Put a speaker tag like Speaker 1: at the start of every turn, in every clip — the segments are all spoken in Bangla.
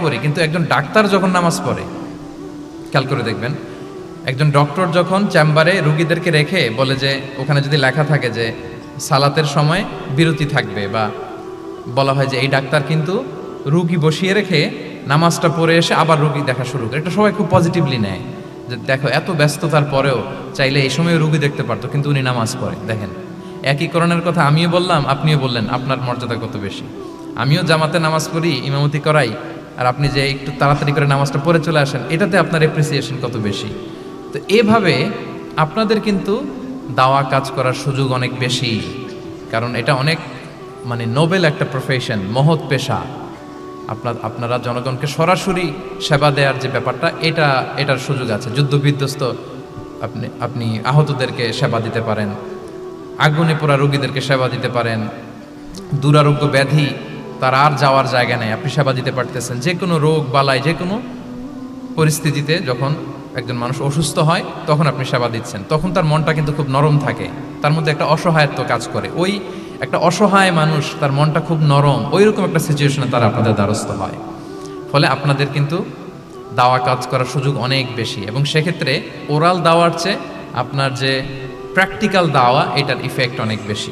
Speaker 1: পড়ি, কিন্তু একজন ডাক্তার যখন নামাজ পড়ে, খেয়াল করে দেখবেন, একজন ডক্টর যখন চেম্বারে রুগীদেরকে রেখে বলে যে ওখানে যদি লেখা থাকে যে সালাতের সময় বিরতি থাকবে, বা বলা হয় যে এই ডাক্তার কিন্তু রুগী বসিয়ে রেখে নামাজটা পড়ে এসে আবার রুগী দেখা শুরু করে, এটা সবাই খুব পজিটিভলি নেয় যে দেখো এত ব্যস্ততার পরেও চাইলে এই সময় রুগী দেখতে পারতো, কিন্তু উনি নামাজ পড়ে। দেখেন, একই করণের কথা আমিও বললাম, আপনিও বললেন, আপনার মর্যাদা কত বেশি। আমিও জামাতে নামাজ পড়ি, ইমামতি করাই, আর আপনি যে একটু তাড়াতাড়ি করে নামাজটা পড়ে চলে আসেন, এটাতে আপনার অ্যাপ্রিসিয়েশন কত বেশি। তো এভাবে আপনাদের কিন্তু দাওয়া কাজ করার সুযোগ অনেক বেশি, কারণ এটা অনেক নোবেল একটা প্রফেশন, মহৎ পেশা। আপনারা জনগণকে সরাসরি সেবা দেওয়ার যে ব্যাপারটা, এটার সুযোগ আছে। যুদ্ধ বিধ্বস্ত আপনি আহতদেরকে সেবা দিতে পারেন, আগুনে পোড়া রোগীদেরকে সেবা দিতে পারেন, দুরারোগ্য ব্যাধি তার আর যাওয়ার জায়গা নেই, আপনি সেবা দিতে পারতেছেন। যে কোনো রোগ বালাই, যে কোনো পরিস্থিতিতে যখন একজন মানুষ অসুস্থ হয় তখন আপনি সেবা দিচ্ছেন, তখন তার মনটা কিন্তু খুব নরম থাকে, তার মধ্যে একটা অসহায়ত্ব কাজ করে। ওই একটা অসহায় মানুষ, তার মনটা খুব নরম, ওই রকম একটা সিচুয়েশনে তারা আপনাদের দ্বারস্থ হয়। ফলে আপনাদের কিন্তু দাওয়া কাজ করার সুযোগ অনেক বেশি, এবং সেক্ষেত্রে ওরাল দাওয়ার চেয়ে আপনার যে প্র্যাকটিক্যাল দাওয়া, এটার ইফেক্ট অনেক বেশি।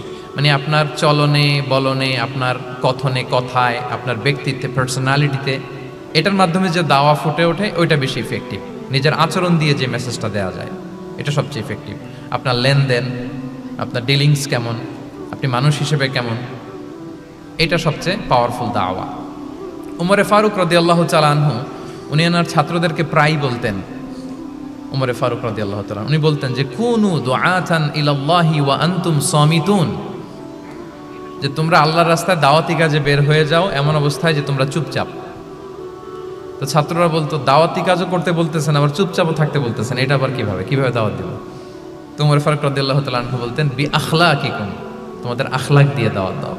Speaker 1: আপনার চলনে বলনে, আপনার কথনে কথায়, আপনার ব্যক্তিত্বে, পার্সোনালিটিতে, এটার মাধ্যমে যে দাওয়া ফুটে ওঠে, ওইটা বেশি ইফেক্টিভ। নিজের আচরণ দিয়ে যে মেসেজটা দেওয়া যায়, এটা সবচেয়ে ইফেক্টিভ। আপনার লেনদেন, আপনার ডিলিংস কেমন, আপনি মানুষ হিসেবে কেমন, এটা সবচেয়ে পাওয়ারফুল দাওয়া। উমরে ফারুক রাদিয়াল্লাহু তাআলা আনহু, উনি ওনার ছাত্রদেরকে প্রায় বলতেন, উমরে ফারুক রাদিয়াল্লাহু তাআলা, উনি বলতেন যে কুনু দুআতান ইলাল্লাহি ওয়া আনতুম সামিতুন, যে তোমরা আল্লাহর রাস্তায় দাওয়াতি কাজে বের হয়ে যাও এমন অবস্থায় যে তোমরা চুপচাপ। তো ছাত্ররা বলতো, দাওয়াতি কাজও করতে বলতেছেন, আবার চুপচাপও থাকতে বলতেছেন, এটা আবার কিভাবে দাওয়াত দিব? তো উমর ফারুক রাদিয়াল্লাহু তাআলা আনহু বলতেন, বি আখলাকিকুম, তোমাদের আখলাক দিয়ে দাওয়াত দাও।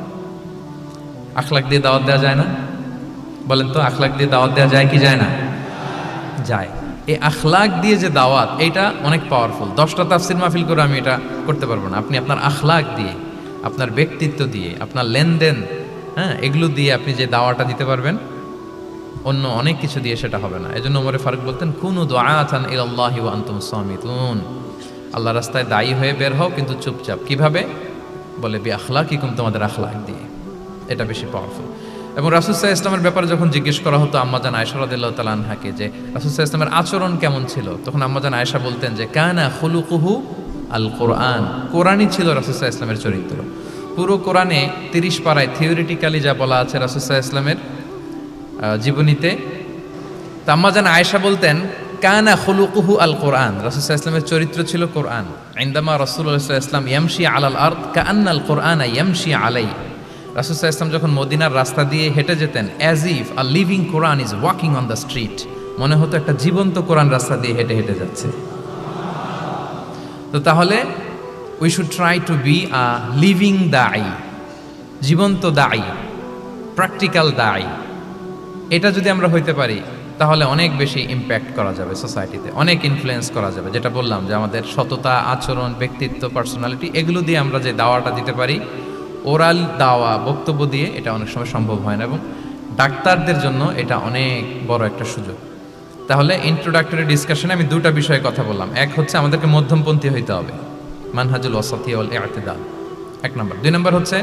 Speaker 1: আখলাক দিয়ে দাওয়াত দেওয়া যায় না? বলেন তো, আখলাক দিয়ে দাওয়াত দেওয়া যায় কি যায় না? যায়। এই আখলাক দিয়ে যে দাওয়াত, এটা অনেক পাওয়ারফুল। 10টা তাফসির মাহফিল করে আমি এটা করতে পারবো না। আপনি আপনার আখলাক দিয়ে, আপনার ব্যক্তিত্ব দিয়ে, আপনার লেনদেন, এগুলো দিয়ে আপনি যে দাওয়াটা দিতে পারবেন, অন্য অনেক কিছু দিয়ে সেটা হবে না। এজন্য ওমরে ফারুক বলতেন, কুনু দুআতান ইলাল্লাহি ওয়া আনতুম সামিতুন, আল্লাহর রাস্তায় দায়ী হয়ে বের হও, কিন্তু চুপচাপ। কিভাবে? বলে বি আখলাকিকুম, তোমাদের আখলাক দিয়ে। এটা বেশি পাওয়ারফুল। এবং রাসূল সাল্লাল্লাহু আলাইহি ওয়াসাল্লামের ব্যাপারে যখন জিজ্ঞেস করা হতো আম্মাজান আয়েশা রাদিয়াল্লাহু তাআলা আনহাকে, যে রাসূল সাল্লাল্লাহু আলাইহি ওয়াসাল্লামের আচরণ কেমন ছিল, তখন আম্মাজান আয়েশা বলতেন যে কানা খুলুকুহু আল কোরআন, কোরআনই ছিল রাসূল সাল্লাল্লাহু আলাইহি ওয়াসাল্লামের চরিত্র। পুরো কোরআনে 30 পারায় থিওরিটিক্যালি যা বলা আছে রাসূল সাল্লাল্লাহু আলাইহি ওয়াসাল্লামের জীবনীতে, তা আম্মাজান আয়েশা বলতেন কানা খুলুকুহু আল কোরআন, রাসূল সাল্লাল্লাহু আলাইহি ওয়াসাল্লামের চরিত্র ছিল কোরআন। ইনদামা রাসূলুল্লাহ সাল্লাল্লাহু আলাইহি ওয়াসাল্লাম ইয়ামশি আলাল আরদ কাআন্নাল কোরআনা ইয়ামশি আলাই, রাসূল সাল্লাল্লাহু আলাইহি ওয়াসাল্লাম যখন মদিনার রাস্তা দিয়ে হেঁটে যেতেন, as if a living Quran is walking on the street, মনে হতো একটা জীবন্ত কোরআন রাস্তা দিয়ে হেঁটে হেঁটে যাচ্ছে। তো তাহলে we should try to be a living দাঈ, জীবন্ত দাঈ, প্র্যাকটিক্যাল দাঈ। এটা যদি আমরা হইতে পারি, তাহলে অনেক বেশি ইম্প্যাক্ট করা যাবে সোসাইটিতে, অনেক ইনফ্লুয়েন্স করা যাবে। যেটা বললাম যে আমাদের সততা, আচরণ, ব্যক্তিত্ব, পার্সোনালিটি, এগুলো দিয়ে আমরা যে দাওয়াটা দিতে পারি, ওরাল দাওয়া, বক্তব্য দিয়ে, এটা অনেক সময় সম্ভব হয় না। এবং ডাক্তারদের জন্য এটা অনেক বড় একটা সুযোগ। তাহলে ইন্ট্রোডাক্টরি ডিসকাশনে আমি 2টা বিষয়ে কথা বললাম। এক হচ্ছে আমাদেরকে মধ্যমপন্থী হইতে হবে, মানহাজুল ওয়াসাতিয়া ওয়াল ইআতিদাল, 1 নম্বর। 2 নম্বর হচ্ছে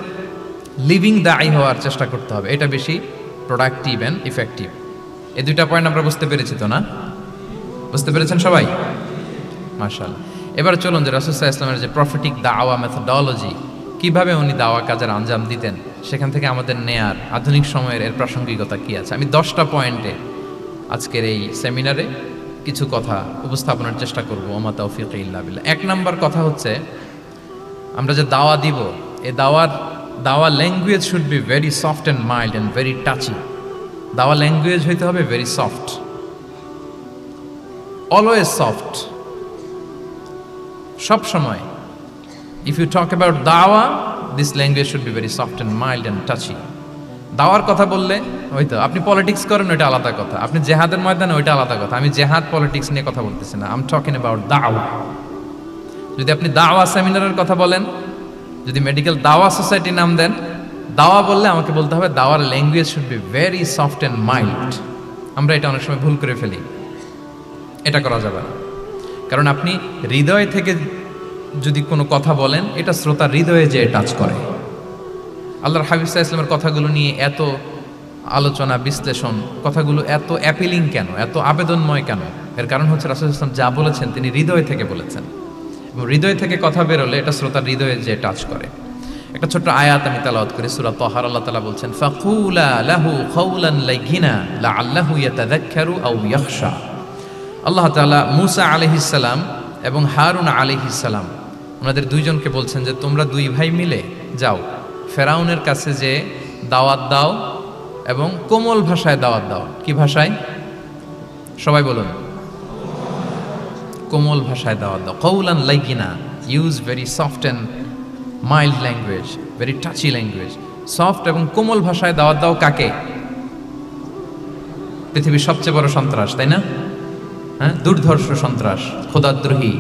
Speaker 1: লিভিং দাঈ হওয়ার চেষ্টা করতে হবে, এটা বেশি প্রোডাক্টিভ অ্যান্ড ইফেক্টিভ। এই 2টা পয়েন্ট আমরা বুঝতে পেরেছি তো না? বুঝতে পেরেছেন সবাই? মাশাআল্লাহ। এবার চলুন যে রাসূল সাল্লাল্লাহু আলাইহি ওয়াসাল্লামের যে প্রফেটিক দাওয়া মেথোডোলজি, কিভাবে উনি দাওয়া কাজের আঞ্জাম দিতেন, সেখান থেকে আমাদের নেয়ার আধুনিক সময়ের এর প্রাসঙ্গিকতা কি আছে, আমি 10টা পয়েন্টে আজকের এই সেমিনারে কিছু কথা উপস্থাপনের চেষ্টা করব। ওমা তাওফীক ইল্লা বিল্লাহ। 1 নম্বর কথা হচ্ছে, আমরা যে দাওয়া দিব, এই দাওয়া language should be very soft and mild and very touchy. দাওয়া ল্যাঙ্গুয়েজ হইতে হবে ভেরি সফট, অলওয়েজ সফট, সব সময়। If you talk about দাওয়া, this language should be very soft and mild and touchy. দাওয়ার কথা বললে, হয়তো আপনি পলিটিক্স করেন, ওইটা আলাদা কথা। আপনি জেহাদের ময়দানে, ওইটা আলাদা কথা। আমি জেহাদ পলিটিক্স নিয়ে কথা বলতেছি না, আই এম টকিং অ্যাবাউট দাওয়া। যদি আপনি দাওয়া সেমিনারের কথা বলেন, যদি মেডিকেল দাওয়া সোসাইটি নাম দেন, দাওয়া বললে আমাকে বলতে হবে দাওয়ার language should be very soft and mild. আমরা এটা অনেক সময় ভুল করে ফেলি, এটা করা যাবে না। কারণ আপনি হৃদয় থেকে যদি কোনো কথা বলেন, এটা শ্রোতার হৃদয়ে যে টাচ করে। আল্লাহর হাবিব সাল্লাল্লাহু আলাইহি ওয়াসাল্লামের কথাগুলো নিয়ে এত আলোচনা, বিশ্লেষণ, কথাগুলো এত অ্যাপিলিং কেন, এত আবেদনময় কেন? এর কারণ হচ্ছে রাসূল সাল্লাল্লাহু আলাইহি ওয়াসাল্লাম যা বলেছেন তিনি হৃদয় থেকে বলেছেন, এবং হৃদয় থেকে কথা বেরোলে এটা শ্রোতার হৃদয়ে যে টাচ করে। একটা ছোট্ট আয়াত আমি তেলাওয়াত করি, সূরা তাহার। আল্লাহ তাআলা বলছেন, ফাকুলা লাহু কাওলান লাইয়িনা লাআল্লাহু ইয়াতাযাক্কারু আও ইয়াখশা। আল্লাহ তাআলা মূসা আলাইহিস সালাম এবং হারুন আলাইহিস সালাম ওনাদের দুইজনকে বলছেন যে তোমরা দুই ভাই মিলে যাও, ফেরাউনের কাছে যে দাওয়াত দাও এবং কোমল ভাষায় দাওয়াত দাও। কি ভাষায়? সবাই বলুন। কোমল ভাষায় দাওয়াত দাও। কাওলান লাইয়িনা, use very soft and mild language, very touchy language. Soft এবং কোমল ভাষায় দাওয়াত দাও কাকে? পৃথিবীর সবচেয়ে বড় সন্ত্রাস, তাই না? হ্যাঁ, দুর্ধর্ষ সন্ত্রাস, খোদাদ্রোহী,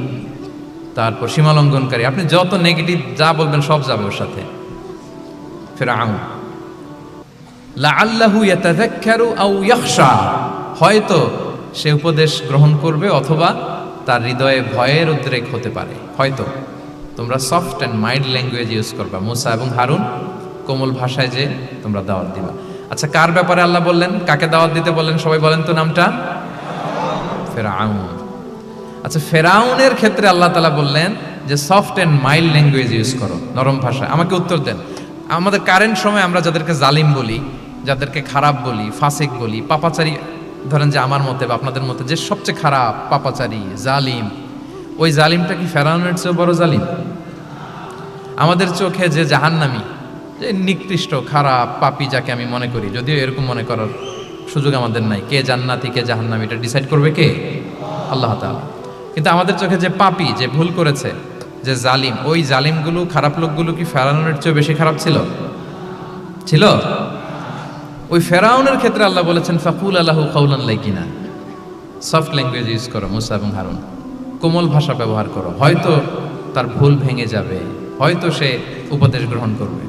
Speaker 1: তারপর সীমালঙ্ঘনকারী। আপনি যত নেগেটিভ যা বলবেন সব যাবে ওর সাথে। ফিরআউন, লাআল্লাহু ইয়াতাযাক্কারু আও ইয়াখশা, হয়তো সে উপদেশ গ্রহণ করবে অথবা তার হৃদয়ে ভয়ের উদ্রেক হতে পারে। হয়তো তোমরা soft and mild language use করবা, মূসা এবং হারুন, কোমল ভাষায় যে তোমরা দাওয়াত দিবা। আচ্ছা, কার ব্যাপারে আল্লাহ বললেন, কাকে দাওয়াত দিতে বললেন? সবাই বলেন তো নামটা। ফেরাউন। আচ্ছা, ফেরাউনের ক্ষেত্রে আল্লাহ তাআলা বললেন যে soft and mild language use করো, নরম ভাষা। আমাকে উত্তর দেন, আমাদের কারেন্ট সময় আমরা যাদেরকে জালিম বলি, যাদেরকে খারাপ বলি, ফাসিক বলি, পাপাচারী, ধরেন যে আমার মতে বা আপনাদের মতে যে সবচেয়ে খারাপ, পাপাচারী, জালিম, ওই জালিমটা কি ফেরাউনের চেয়েও বড় জালিম? আমাদের চোখে যে জাহান্নামী, যে নিকৃষ্ট, খারাপ, পাপী যাকে আমি মনে করি, যদিও এরকম মনে করার সুযোগ আমাদের নাই, কে জান্নাতি কে জাহান্নামী এটা ডিসাইড করবে কে? আল্লাহ তাআলা। কিন্তু আমাদের চোখে যে পাপী, যে ভুল করেছে, যে জালিম, ওই জালিমগুলো, খারাপ লোকগুলো কি ফেরাউনের চেয়ে বেশি খারাপ ছিল? ছিল? ওই ফেরাউনের ক্ষেত্রে আল্লাহ বলেছেন ফাকুলা লাহু কাওলান লাইয়িনা, সফট ল্যাঙ্গুয়েজ ইউজ করো মূসা এবং হারুন, কোমল ভাষা ব্যবহার করো। হয়তো তার ভুল ভেঙে যাবে, হয়তো সে উপদেশ গ্রহণ করবে।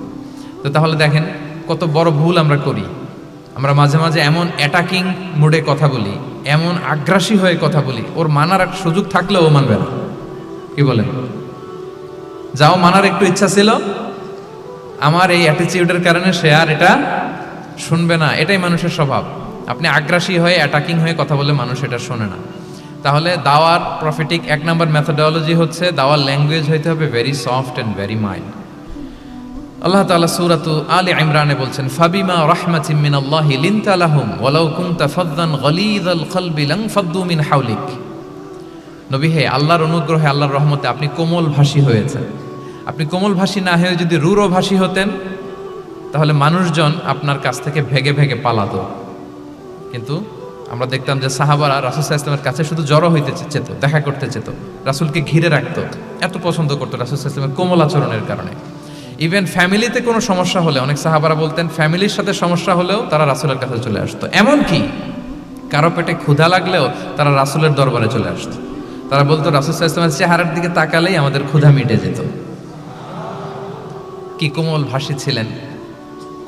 Speaker 1: তো তাহলে দেখেন কত বড় ভুল আমরা করি। আমরা মাঝে মাঝে এমন অ্যাটাকিং মুডে কথা বলি, এমন আগ্রাসী হয়ে কথা বলি, ওর মানার এক সুযোগ থাকলেও ও মানবে না। কি বলেন? যাও, মানার একটু ইচ্ছা ছিল, আমার এই অ্যাটিটিউডের কারণে সে আর এটা শুনবে না। এটাই মানুষের স্বভাব। আপনি আগ্রাসী হয়ে, অ্যাটাকিং হয়ে কথা বলে মানুষ এটা শোনে না। তাহলে দাওয়ার প্রফিটিক এক নাম্বার মেথোডোলজি হচ্ছে দাওয়ার ল্যাঙ্গুয়েজ হইতে হবে very soft and very mild. আল্লাহ তাআলা সূরাতু আলে ইমরানে বলছেন, ফাবিমা রাহমাতিম মিনাল্লাহি লিনতা লাহুম ওয়ালাউ কুনতা ফাযযান গালিযাল কলবি লানফাদ্দু মিন হাওলিক। নবী হে, আল্লাহর অনুগ্রহে, আল্লাহর রহমতে আপনি কোমল ভাষী হয়েছেন। আপনি কোমল ভাষী না হয়ে যদি রূঢ় ভাষী হতেন, তাহলে মানুষজন আপনার কাছ থেকে ভেগে ভেগে পালাতো। কিন্তু আমরা দেখতাম যে সাহাবারা রাসূল সাল্লাল্লাহু আলাইহি ওয়াসাল্লামের কাছে শুধু জড়ো হইতে চেত, দেখা করতে চেত, রাসূলকে ঘিরে রাখতো, এত পছন্দ করতো রাসূল সাল্লাল্লাহু আলাইহি ওয়াসাল্লামের কোমল আচরণের কারণে। ইভেন ফ্যামিলিতে কোনো সমস্যা হলে, অনেক সাহাবারা বলতেন ফ্যামিলির সাথে সমস্যা হলেও তারা রাসূলের কাছে চলে আসতো। এমনকি কারো পেটে ক্ষুধা লাগলেও তারা রাসূলের দরবারে চলে আসতো। তারা বলতো রাসূল সাল্লাল্লাহু আলাইহি ওয়াসাল্লামের চেহারার দিকে তাকালেই আমাদের ক্ষুধা মিটে যেত। কি কোমল ভাষী ছিলেন,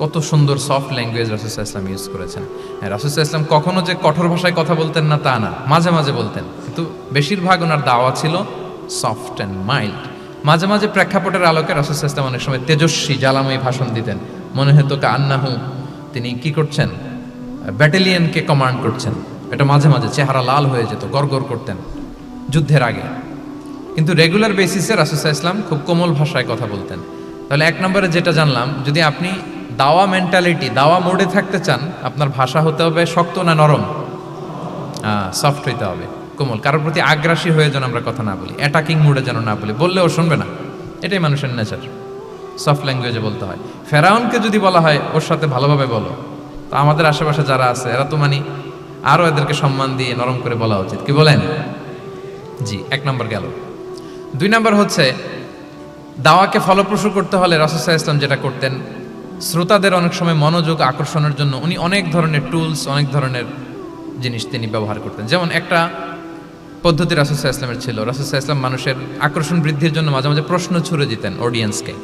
Speaker 1: কত সুন্দর সফট ল্যাঙ্গুয়েজ রাসূল সাল্লাল্লাহু আলাইহি ওয়াসাল্লাম ইউজ করেছেন। হ্যাঁ, রাসূল সাল্লাল্লাহু আলাইহি ওয়াসাল্লাম কখনো যে কঠোর ভাষায় কথা বলতেন না তা না, মাঝে মাঝে বলতেন, কিন্তু বেশিরভাগ ওনার দাওয়া ছিল সফট অ্যান্ড মাইল্ড। মাঝে মাঝে প্রেক্ষাপটের আলোকে রাসূল সাল্লাল্লাহু আলাইহি ওয়াসাল্লাম অনেক সময় তেজস্বী, জ্বালাময়ী ভাষণ দিতেন। মনে হতো কান্নাহু তিনি কি করছেন, ব্যাটালিয়নকে কমান্ড করছেন। এটা মাঝে মাঝে চেহারা লাল হয়ে যেত, গড়গড় করতেন যুদ্ধের আগে। কিন্তু রেগুলার বেসিসে রাসূল সাল্লাল্লাহু আলাইহি ওয়াসাল্লাম খুব কোমল ভাষায় কথা বলতেন। তাহলে এক নম্বরে যেটা জানলাম, যদি আপনি দাওয়া মেন্টালিটি, দাওয়া মোডে থাকতে চান, আপনার ভাষা হতে হবে শক্ত না নরম? সফট হইতে হবে, কোমল। কারোর প্রতি আগ্রাসী হয়ে যেন আমরা কথা না বলি, অ্যাটাকিং মুডে যেন না বলি, বললেও শুনবে না। এটাই মানুষের নেচার, সফট ল্যাঙ্গুয়েজে বলতে হয়। ফেরাউনকে যদি বলা হয় ওর সাথে ভালোভাবে বলো, তো আমাদের আশেপাশে যারা আছে এরা তো আরও এদেরকে সম্মান দিয়ে নরম করে বলা উচিত। কি বলেন? জি, এক নম্বর গেল। দুই নম্বর হচ্ছে দাওয়াকে ফলপ্রসূ করতে হলে রাসূল সাল্লাল্লাহু আলাইহি ওয়াসাল্লাম যেটা করতেন, শ্রোতাদের অনেক সময় মনোযোগ আকর্ষণের জন্য উনি অনেক ধরনের টুলস, অনেক ধরনের জিনিস তিনি ব্যবহার করতেন। যেমন একটা পদ্ধতি রাসূল সাল্লাল্লাহু আলাইহি ওয়াসাল্লামের ছিল, রাসূল সাল্লাল্লাহু আলাইহি ওয়াসাল্লাম মানুষের আকর্ষণ বৃদ্ধির জন্য মাঝে মাঝে প্রশ্ন ছুড়ে দিতেন অডিয়েন্সকে,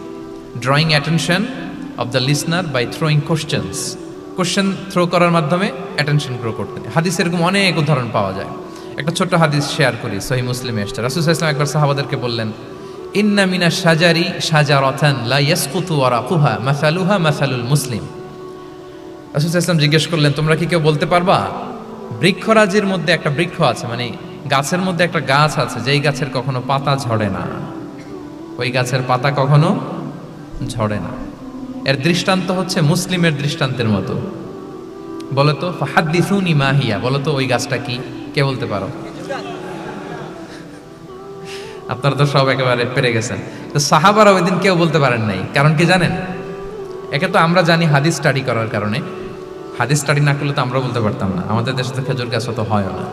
Speaker 1: drawing attention of the listener by throwing questions. Question throw করার মাধ্যমে অ্যাটেনশন গ্রো করতেন। হাদিস এরকম অনেক উদাহরণ পাওয়া যায়। একটা ছোট্ট হাদিস শেয়ার করি, সহিহ মুসলিমে এসেছে। রাসূল সাল্লাল্লাহু আলাইহি ওয়াসাল্লাম একবার সাহাবাদেরকে বললেন, ইন্না মিনাশ শাজারি শাজারাতান লা ইয়াসকুতু ওয়ারাকুহা মাসালুহা মাসালুল মুসলিম। রাসূল সাল্লাল্লাহু আলাইহি ওয়াসাল্লাম জিজ্ঞেস করলেন, তোমরা কি কেউ বলতে পারবা বৃক্ষরাজির মধ্যে একটা বৃক্ষ আছে, মানে গাছের মধ্যে একটা গাছ আছে যেই গাছের কখনো পাতা ঝরে না, ওই গাছের পাতা কখনো ঝরে না। এর দৃষ্টান্ত হচ্ছে মুসলিমের দৃষ্টান্তের মতো। বলতো ফাহাদ্দিসুনি মা হিয়া, বলতো ওই গাছটা কি, কে বলতে পারো? আপনারা তো সব একেবারে পেরে গেছেন। তো সাহাবারা ওই দিন কেউ বলতে পারেন নাই, কারণ কি জানেন? একে তো আমরা জানি হাদিস স্টাডি করার কারণে, হাদিস স্টাডি না করলে তো আমরা বলতে পারতাম না, আমাদের দেশে তো খেজুর গাছ তো হয় না।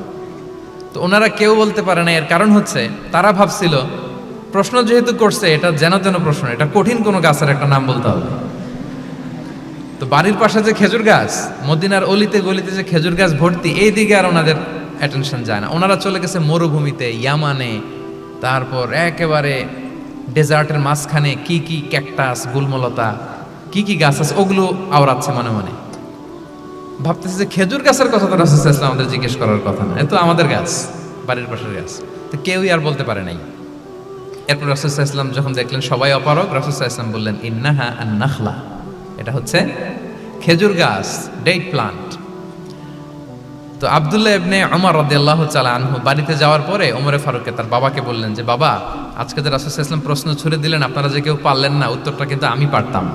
Speaker 1: তো ওনারা কেউ বলতে পারে না, এর কারণ হচ্ছে তারা ভাবছিল প্রশ্ন যেহেতু করছে এটা যেন তেন প্রশ্ন, এটা কঠিন কোনো গাছের একটা নাম বলতে হবে। তো বাড়ির পাশে যে খেজুর গাছ, মদিনার অলিতে গলিতে যে খেজুর গাছ ভর্তি, এই দিকে আর ওনাদের অ্যাটেনশন যায় না। ওনারা চলে গেছে মরুভূমিতে, ইয়ামানে, তারপর একেবারে ডেজার্টের মাঝখানে কি কি ক্যাকটাস, গুলমলতা, কি কি গাছ আছে ওগুলো আওড়াচ্ছে মনে মনে। ভাবতেছে যে খেজুর গাছের কথা তো রাসূল সাল্লাল্লাহু আলাইহি ওয়াসাল্লাম আমাদের জিজ্ঞেস করার কথা না, এ তো আমাদের গাছ, বাড়ির পাশের গাছ। তো কেউই আর বলতে পারে নাই। এরপর রাসূল সাল্লাল্লাহু আলাইহি ওয়াসাল্লাম যখন দেখলেন সবাই অপারগ, রাসূল সাল্লাল্লাহু আলাইহি ওয়াসাল্লাম বললেন, ইন্নাহা আন-নাখলা, এটা হচ্ছে খেজুর গাছ, ডেট প্লান্ট। তো আব্দুল্লাহ ইবনে উমর রাদিয়াল্লাহু তাআলা আনহু বাড়িতে যাওয়ার পরে ওমরে ফারুককে তার বাবাকে বললেন যে, বাবা, আজকে যে রাসূল সাল্লাল্লাহু আলাইহি ওয়াসাল্লাম প্রশ্ন ছুড়ে দিলেন, আপনারা যে কেউ পারলেন না, উত্তরটা কিন্তু আমি পারতাম।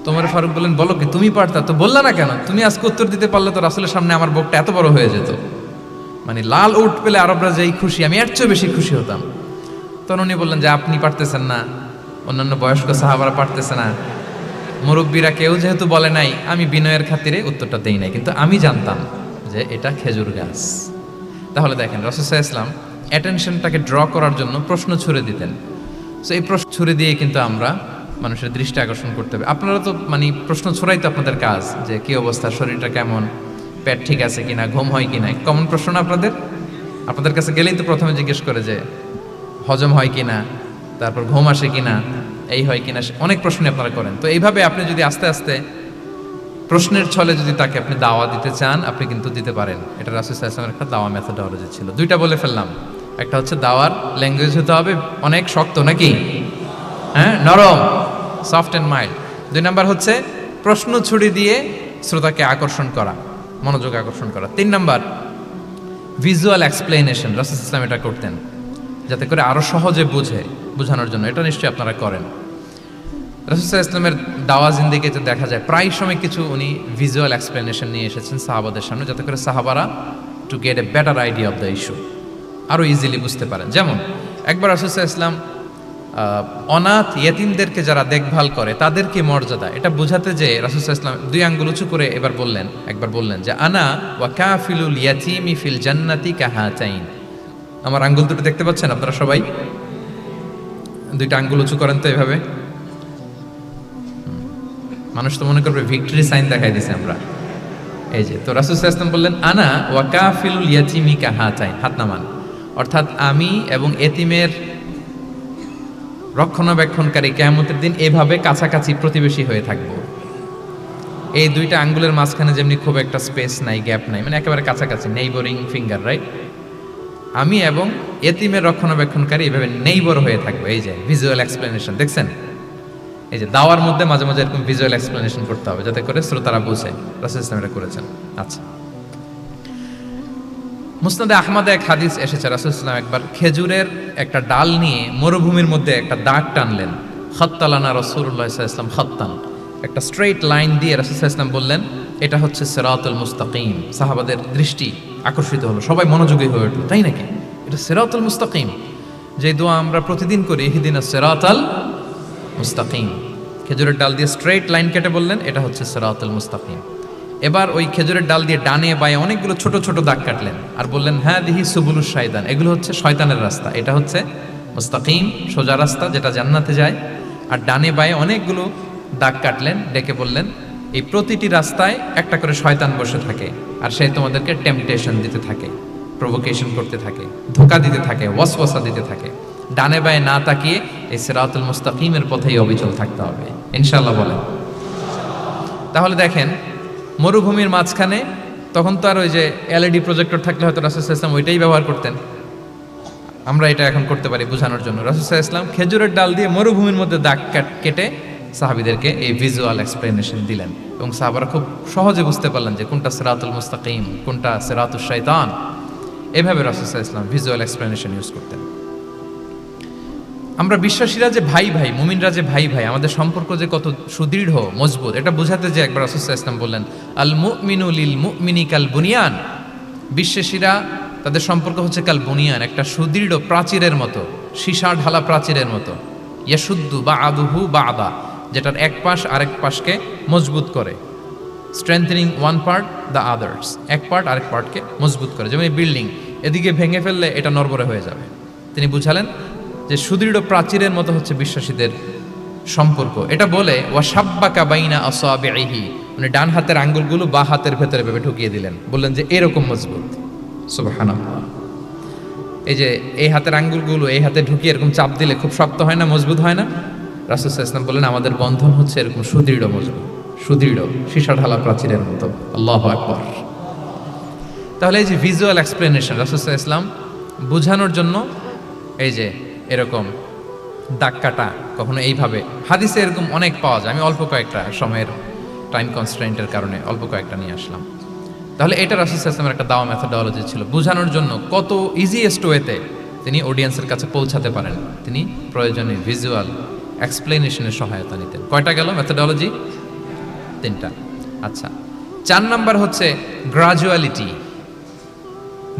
Speaker 1: তো ওমরে ফারুক বললেন, বলো কি, তুমি পারতা? তো বললা না কেন? তুমি আজকে উত্তর দিতে পারলে তো রাসূলের সামনে আমার বুকটা এত বড় হয়ে যেত। মানে লাল উট পেলে আরবরা যেই খুশি, আমি এর চেয়ে বেশি খুশি হতাম। তখন উনি বললেন যে, আপনি পারতেছেন না, অন্যান্য বয়স্ক সাহাবারা পারতেছে না, মুরব্বীরা কেউ যেহেতু বলে নাই, আমি বিনয়ের খাতিরে উত্তরটা দেই নাই, কিন্তু আমি জানতাম যে এটা খেজুর গাছ। তাহলে দেখেন রাসূল সাল্লাল্লাহু আলাইহি ওয়াসাল্লাম অ্যাটেনশনটাকে ড্র করার জন্য প্রশ্ন ছুড়ে দিতেন। সো এই প্রশ্ন ছুড়ে দিয়ে কিন্তু আমরা মানুষের দৃষ্টি আকর্ষণ করতে হবে। আপনারা তো মানে প্রশ্ন ছড়াই তো আপনাদের কাজ, যে কি অবস্থা, শরীরটা কেমন, পেট ঠিক আছে কিনা, ঘুম হয় কিনা, কমন প্রশ্ন না আপনাদের? আপনাদের কাছে গেলেই তো প্রথমে জিজ্ঞেস করে যে হজম হয় কিনা, তারপর ঘুম আসে কিনা, এই হয় কিনা, অনেক প্রশ্ন আপনারা করেন। তো এইভাবে আপনি যদি আস্তে আস্তে প্রশ্নের ছলে যদি তাকে আপনি দাওয়া দিতে চান, আপনি কিন্তু দিতে পারেন। এটা রাসূল সাল্লাল্লাহু আলাইহি ওয়াসাল্লামের একটা দাওয়া মেথডোলজি ছিল। দুইটা বলে ফেললাম, একটা হচ্ছে দাওয়ার ল্যাঙ্গুয়েজ হতে হবে অনেক শক্ত, নাকি হ্যাঁ, নরম, সফট অ্যান্ড মাইল্ড। দুই নাম্বার হচ্ছে প্রশ্ন ছুড়ে দিয়ে শ্রোতাকে আকর্ষণ করা, মনোযোগ আকর্ষণ করা। তিন নাম্বার ভিজুয়াল এক্সপ্লেনেশন, রাসূল সাল্লাল্লাহু আলাইহি ওয়াসাল্লাম এটা করতেন যাতে করে আরো সহজে বোঝানোর জন্য। এটা নিশ্চয়ই আপনারা করেন। রাসূল সাল্লাল্লাহু আলাইহি ওয়াসাল্লামের দাওয়া জিন্দেগিতে দেখা যায় প্রায় সময় কিছু উনি ভিজুয়াল এক্সপ্লেনেশন নিয়ে এসেছেন সাহাবাদের সামনে, যাতে করে সাহাবারা to get a better idea of the issue, আরো ইজিলি বুঝতে পারেন। যেমন একবার রাসূল সাল্লাল্লাহু আলাইহি ওয়াসাল্লাম অনাথ ইয়েতিমদেরকে যারা দেখভাল করে তাদেরকে মর্যাদা, এটা বোঝাতে যে রাসূল সাল্লাল্লাহু আলাইহি ওয়াসাল্লাম দুই আঙ্গুল উঁচু করে একবার বললেন যে, আনা ওয়া কাফিলুল ইয়াতীমি ফিল জান্নাতি কাহাতাইন। আমার আঙ্গুল দুটো দেখতে পাচ্ছেন আপনারা সবাই? দুইটা আঙ্গুল উঁচু করেন তো এভাবে। মানুষ তো মনে করবে ভিক্টরি সাইন দেখাই দিছে আমরা। এই যে, তো রাসূল সাল্লাল্লাহু আলাইহি ওয়াসাল্লাম বললেন, আনা ওয়া কাফিলুল ইয়াতীমি কাহাতাইন, হাত নামান, অর্থাৎ আমি এবং এতিমের রক্ষণাবেক্ষণকারী কিয়ামতের দিন এভাবে কাছাকাছি প্রতিবেশী হয়ে থাকবো। এই দুইটা আঙ্গুলের মাঝখানে যেমনি খুব একটা স্পেস নাই, গ্যাপ নাই, মানে একেবারে কাছাকাছি, নেইবরিং ফিঙ্গার, রাইট? আমি এবং এতিমের রক্ষণাবেক্ষণকারী এভাবে নেইবর হয়ে থাকবো। এই যে ভিজুয়াল এক্সপ্লেনেশন দেখছেন, এই যে দাওয়ার মধ্যে মাঝে মাঝে এরকম ভিজুয়াল এক্সপ্লেনেশন করতে হবে যাতে করে শ্রোতারা বুঝে। রাসূল ইসলাম এটা করেছেন। আচ্ছা, মুসনাদে আহমদে এক হাদিস এসেছে, রাসূল ইসলাম একবার খেজুরের একটা ডাল নিয়ে মরুভূমির মধ্যে একটা দাগ টানলেন। খাত্তালানা রাসূলুল্লাহ সাল্লাল্লাহু আলাইহি ওয়াসাল্লাম খাত্তান, একটা স্ট্রেট লাইন দিয়ে রাসূল সাল্লাল্লাহু আলাইহি ওয়াসাল্লাম বললেন, এটা হচ্ছে সিরাতুল মুস্তাকিম। সাহাবাদের দৃষ্টি আকর্ষিত হলো, সবাই মনোযোগী হয়ে উঠল, তাই নাকি? এটা সিরাতুল মুস্তাকিম, যে দোয়া আমরা প্রতিদিন করি, ইহদিনাস সিরাতাল মুস্তাকিম। খেজুরের ডাল দিয়ে স্ট্রেট লাইন কেটে বললেন, এটা হচ্ছে সিরাতুল মুস্তাকিম। এবার ওই খেজুরের ডাল দিয়ে ডানে বায়ে অনেকগুলো ছোট ছোট দাগ কাটলেন আর বললেন, হ্যাঁ দিহি সুবুলুশ শায়তান, এগুলো হচ্ছে শয়তানের রাস্তা, এটা হচ্ছে মুস্তাকিম, সোজা রাস্তা যেটা জান্নাতে যায়। আর ডানে বায়ে অনেকগুলো দাগ কাটলেন, ডেকে বললেন, এই প্রতিটি রাস্তায় একটা করে শয়তান বসে থাকে, আর সে তোমাদেরকে টেম্পটেশন দিতে থাকে, প্রভোকেশন করতে থাকে, ধোঁকা দিতে থাকে, ওয়াসওয়াসা দিতে থাকে। ডানে বায়ে না তাকিয়ে এই সিরাতুল মুস্তাকিমের পথেই অবিচল থাকতে হবে, ইনশাআল্লাহ বলেন। তাহলে দেখেন মরুভূমির মাঝখানে তখন তো আর ওই যে এলইডি প্রজেক্টর থাকলে হয়তো রাসূল সাল্লাল্লাহু আলাইহি ওয়াসাল্লাম ওইটাই ব্যবহার করতেন। আমরা এটা এখন করতে পারি বোঝানোর জন্য। রাসূল সাল্লাল্লাহু আলাইহি ওয়াসাল্লাম খেজুরের ডাল দিয়ে মরুভূমির মধ্যে দাগ কেটে সাহাবীদেরকে এই ভিজুয়াল এক্সপ্লেনেশন দিলেন এবং সাহাবারা খুব সহজে বুঝতে পারলেন যে কোনটা সিরাতুল মুস্তাকিম, কোনটা সিরাতুশ শাইতান। এভাবে রাসূল সাল্লাল্লাহু আলাইহি ওয়াসাল্লাম ভিজুয়াল এক্সপ্লেনেশন ইউজ করতেন। আমরা বিশ্বাসীরা যে ভাই ভাই, মুমিনরা যে ভাই ভাই, আমাদের সম্পর্ক যে কত সুদৃঢ় মজবুত, এটা বোঝাতে যে একবার রাসূল সাল্লাল্লাহু আলাইহি ওয়াসাল্লাম বললেন, আল মুমিনু লিল মুমিনি কাল বুনিয়ান। বিশ্বাসীরা তাদের সম্পর্ক হচ্ছে কাল বুনিয়ান, একটা সুদৃঢ় প্রাচীরের মতো, সীসা ঢালা প্রাচীরের মতো। ইয়াশুদ্দু বা'দুহু বা'দা, যেটার এক পাশ আরেক পাশকে মজবুত করে। Strengthening one part the others, এক পার্ট আরেক পার্টকে মজবুত করে। যেমন এই বিল্ডিং, এদিকে ভেঙে ফেললে এটা নড়বড়ে হয়ে যাবে। তিনি বুঝালেন যে সুদৃঢ় প্রাচীরের মতো হচ্ছে বিশ্বাসীদের সম্পর্ক। এটা বলে ওয়াসাব্বাকা বাইনা আসাবিহি, মানে ডান হাতের আঙ্গুলগুলো বা হাতের ভেতরে ভেবে ঢুকিয়ে দিলেন, বললেন যে এরকম মজবুত। সুবহানাল্লাহ। এই যে এই হাতের আঙ্গুলগুলো এই হাতে ঢুকিয়ে এরকম চাপ দিলে খুব শক্ত হয় না, মজবুত হয় না? রাসূল সাল্লাল্লাহু আলাইহি ওয়াসাল্লাম বললেন আমাদের বন্ধন হচ্ছে এরকম সুদৃঢ় মজবুত, সুদৃঢ় সীসা ঢালা প্রাচীরের মতো। আল্লাহু আকবার। তাহলে এই যে ভিজুয়াল এক্সপ্লেনেশন, রাসূল সাল্লাল্লাহু আলাইহি ওয়াসাল্লাম বুঝানোর জন্য এই যে এরকম দাগ কাটা, কখনো এইভাবে, হাদিসে এরকম অনেক পাওয়া যায়। আমি অল্প কয়েকটা, সময়ের টাইম কনস্ট্রেন্টের কারণে অল্প কয়েকটা নিয়ে আসলাম। তাহলে এটা রাসূল সাল্লাল্লাহু আলাইহি ওয়াসাল্লামের একটা দাওয়া মেথোডোলজি ছিল, বোঝানোর জন্য কত ইজিয়েস্ট ওয়েতে তিনি অডিয়েন্সের কাছে পৌঁছাতে পারেন। তিনি প্রয়োজনে ভিজুয়াল এক্সপ্লেনেশনের সহায়তা নিতেন। কয়টা গেল মেথোডোলজি? 3টা। আচ্ছা, 4 নাম্বার হচ্ছে গ্রাজুয়ালিটি,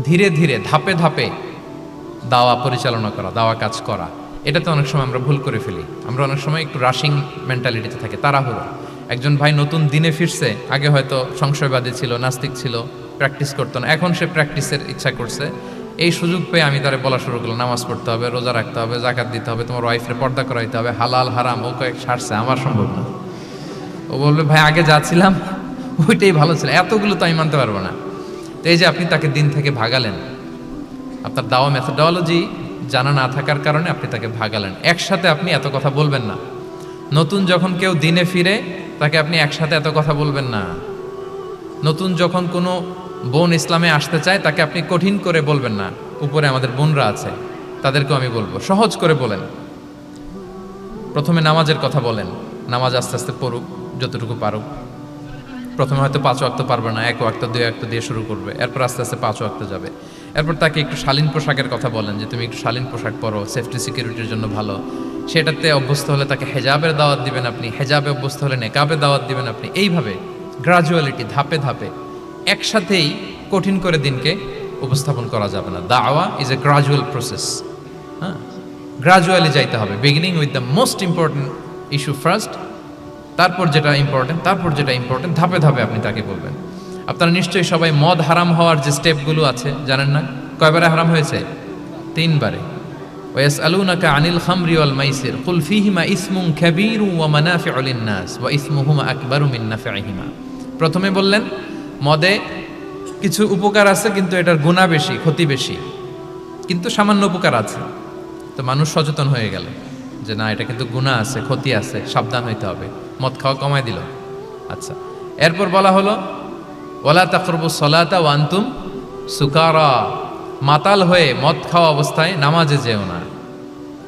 Speaker 1: ধীরে ধীরে ধাপে ধাপে দাওয়া পরিচালনা করা, দাওয়া কাজ করা। এটাতে অনেক সময় আমরা ভুল করে ফেলি। আমরা অনেক সময় একটু রাশিং মেন্টালিটিতে থাকি, তাড়াহুড়ো। একজন ভাই নতুন দিনে ফিরছে, আগে হয়তো সংশয়বাদী ছিল, নাস্তিক ছিল, প্র্যাকটিস করতো না, এখন সে প্র্যাকটিসের ইচ্ছা করছে। এই সুযোগ পেয়ে আমি তারে বলা শুরু করলাম, নামাজ পড়তে হবে, রোজা রাখতে হবে, জাকাত দিতে হবে, তোমার ওয়াইফের পর্দা করাইতে হবে, হালাল হারাম ও কয়েক ছাড়ছে, আমার সম্ভব না। ও বলবে ভাই আগে যাচ্ছিলাম ওইটাই ভালো ছিল, এতগুলো তো আমি মানতে পারবো না। তো এই যে আপনি তাকে দিন থেকে ভাগালেন, আপনার দাওয়া মেথোডোলজি জানা না থাকার কারণে আপনি তাকে ভাগালেন। একসাথে আপনি এত কথা বলবেন না। নতুন যখন কেউ দিনে ফিরে তাকে আপনি একসাথে এত কথা বলবেন না। নতুন যখন কোনো বোন ইসলামে আসতে চায় তাকে আপনি কঠিন করে বলবেন না। উপরে আমাদের বোনরা আছে, তাদেরকেও আমি বলবো সহজ করে বলেন। প্রথমে নামাজের কথা বলেন, নামাজ আস্তে আস্তে পড়ুক যতটুকু পারুক। প্রথমে হয়তো 5 ওয়াক্ত পারবে না, 1 ওয়াক্ত 2 ওয়াক্ত দিয়ে শুরু করবে, এরপর আস্তে আস্তে 5 ওয়াক্ত যাবে। এরপর তাকে একটু শালীন পোশাকের কথা বলেন যে তুমি একটু শালীন পোশাক পরো, সেফটি সিকিউরিটির জন্য ভালো। সেটাতে অভ্যস্ত হলে তাকে হেজাবের দাওয়াত দিবেন আপনি, হেজাবে অভ্যস্ত হলে নেকাবে দাওয়াত দিবেন আপনি। এইভাবে গ্রাজুয়ালিটি, ধাপে ধাপে, একসাথেই কঠিন করে দিনকে উপস্থাপন করা যাবে না। দাওয়া ইজ এ গ্রাজুয়াল প্রসেস। হ্যাঁ, গ্রাজুয়ালি যাইতে হবে। Beginning with the most important issue first, তারপর যেটা ইম্পর্টেন্ট, তারপর যেটা ইম্পর্টেন্ট, ধাপে ধাপে আপনি তাকে বলবেন। আপনারা নিশ্চয়ই সবাই মদ হারাম হওয়ার যে স্টেপগুলো আছে জানেন না? কয়বারে হারাম হয়েছে? 3 বারে। ওয়াসআলুনাকা আনিল খামরি ওয়াল মাইসির কুল ফীহিমা ইসমুন কাবীরু ওয়া মানাফিউ লিন-নাস ওয়া ইসমুহুমা আকবারু মিন নাফিহিমা। প্রথমে বললেন মদে কিছু উপকার আছে কিন্তু এটার গুনাহ বেশি, ক্ষতি বেশি, কিন্তু সামান্য উপকার আছে। তো মানুষ সচেতন হয়ে গেল যে না, এটা কিন্তু গুনাহ আছে, ক্ষতি আছে, সাবধান হইতে হবে। মদ খাওয়া কমায় দিল। আচ্ছা, এরপর বলা হলো ওয়ালা তাকরাবুস সালাতা ওয়া আনতুম সুকারা, মাতাল হয়ে মদ খাওয়া অবস্থায় নামাজে যেও না।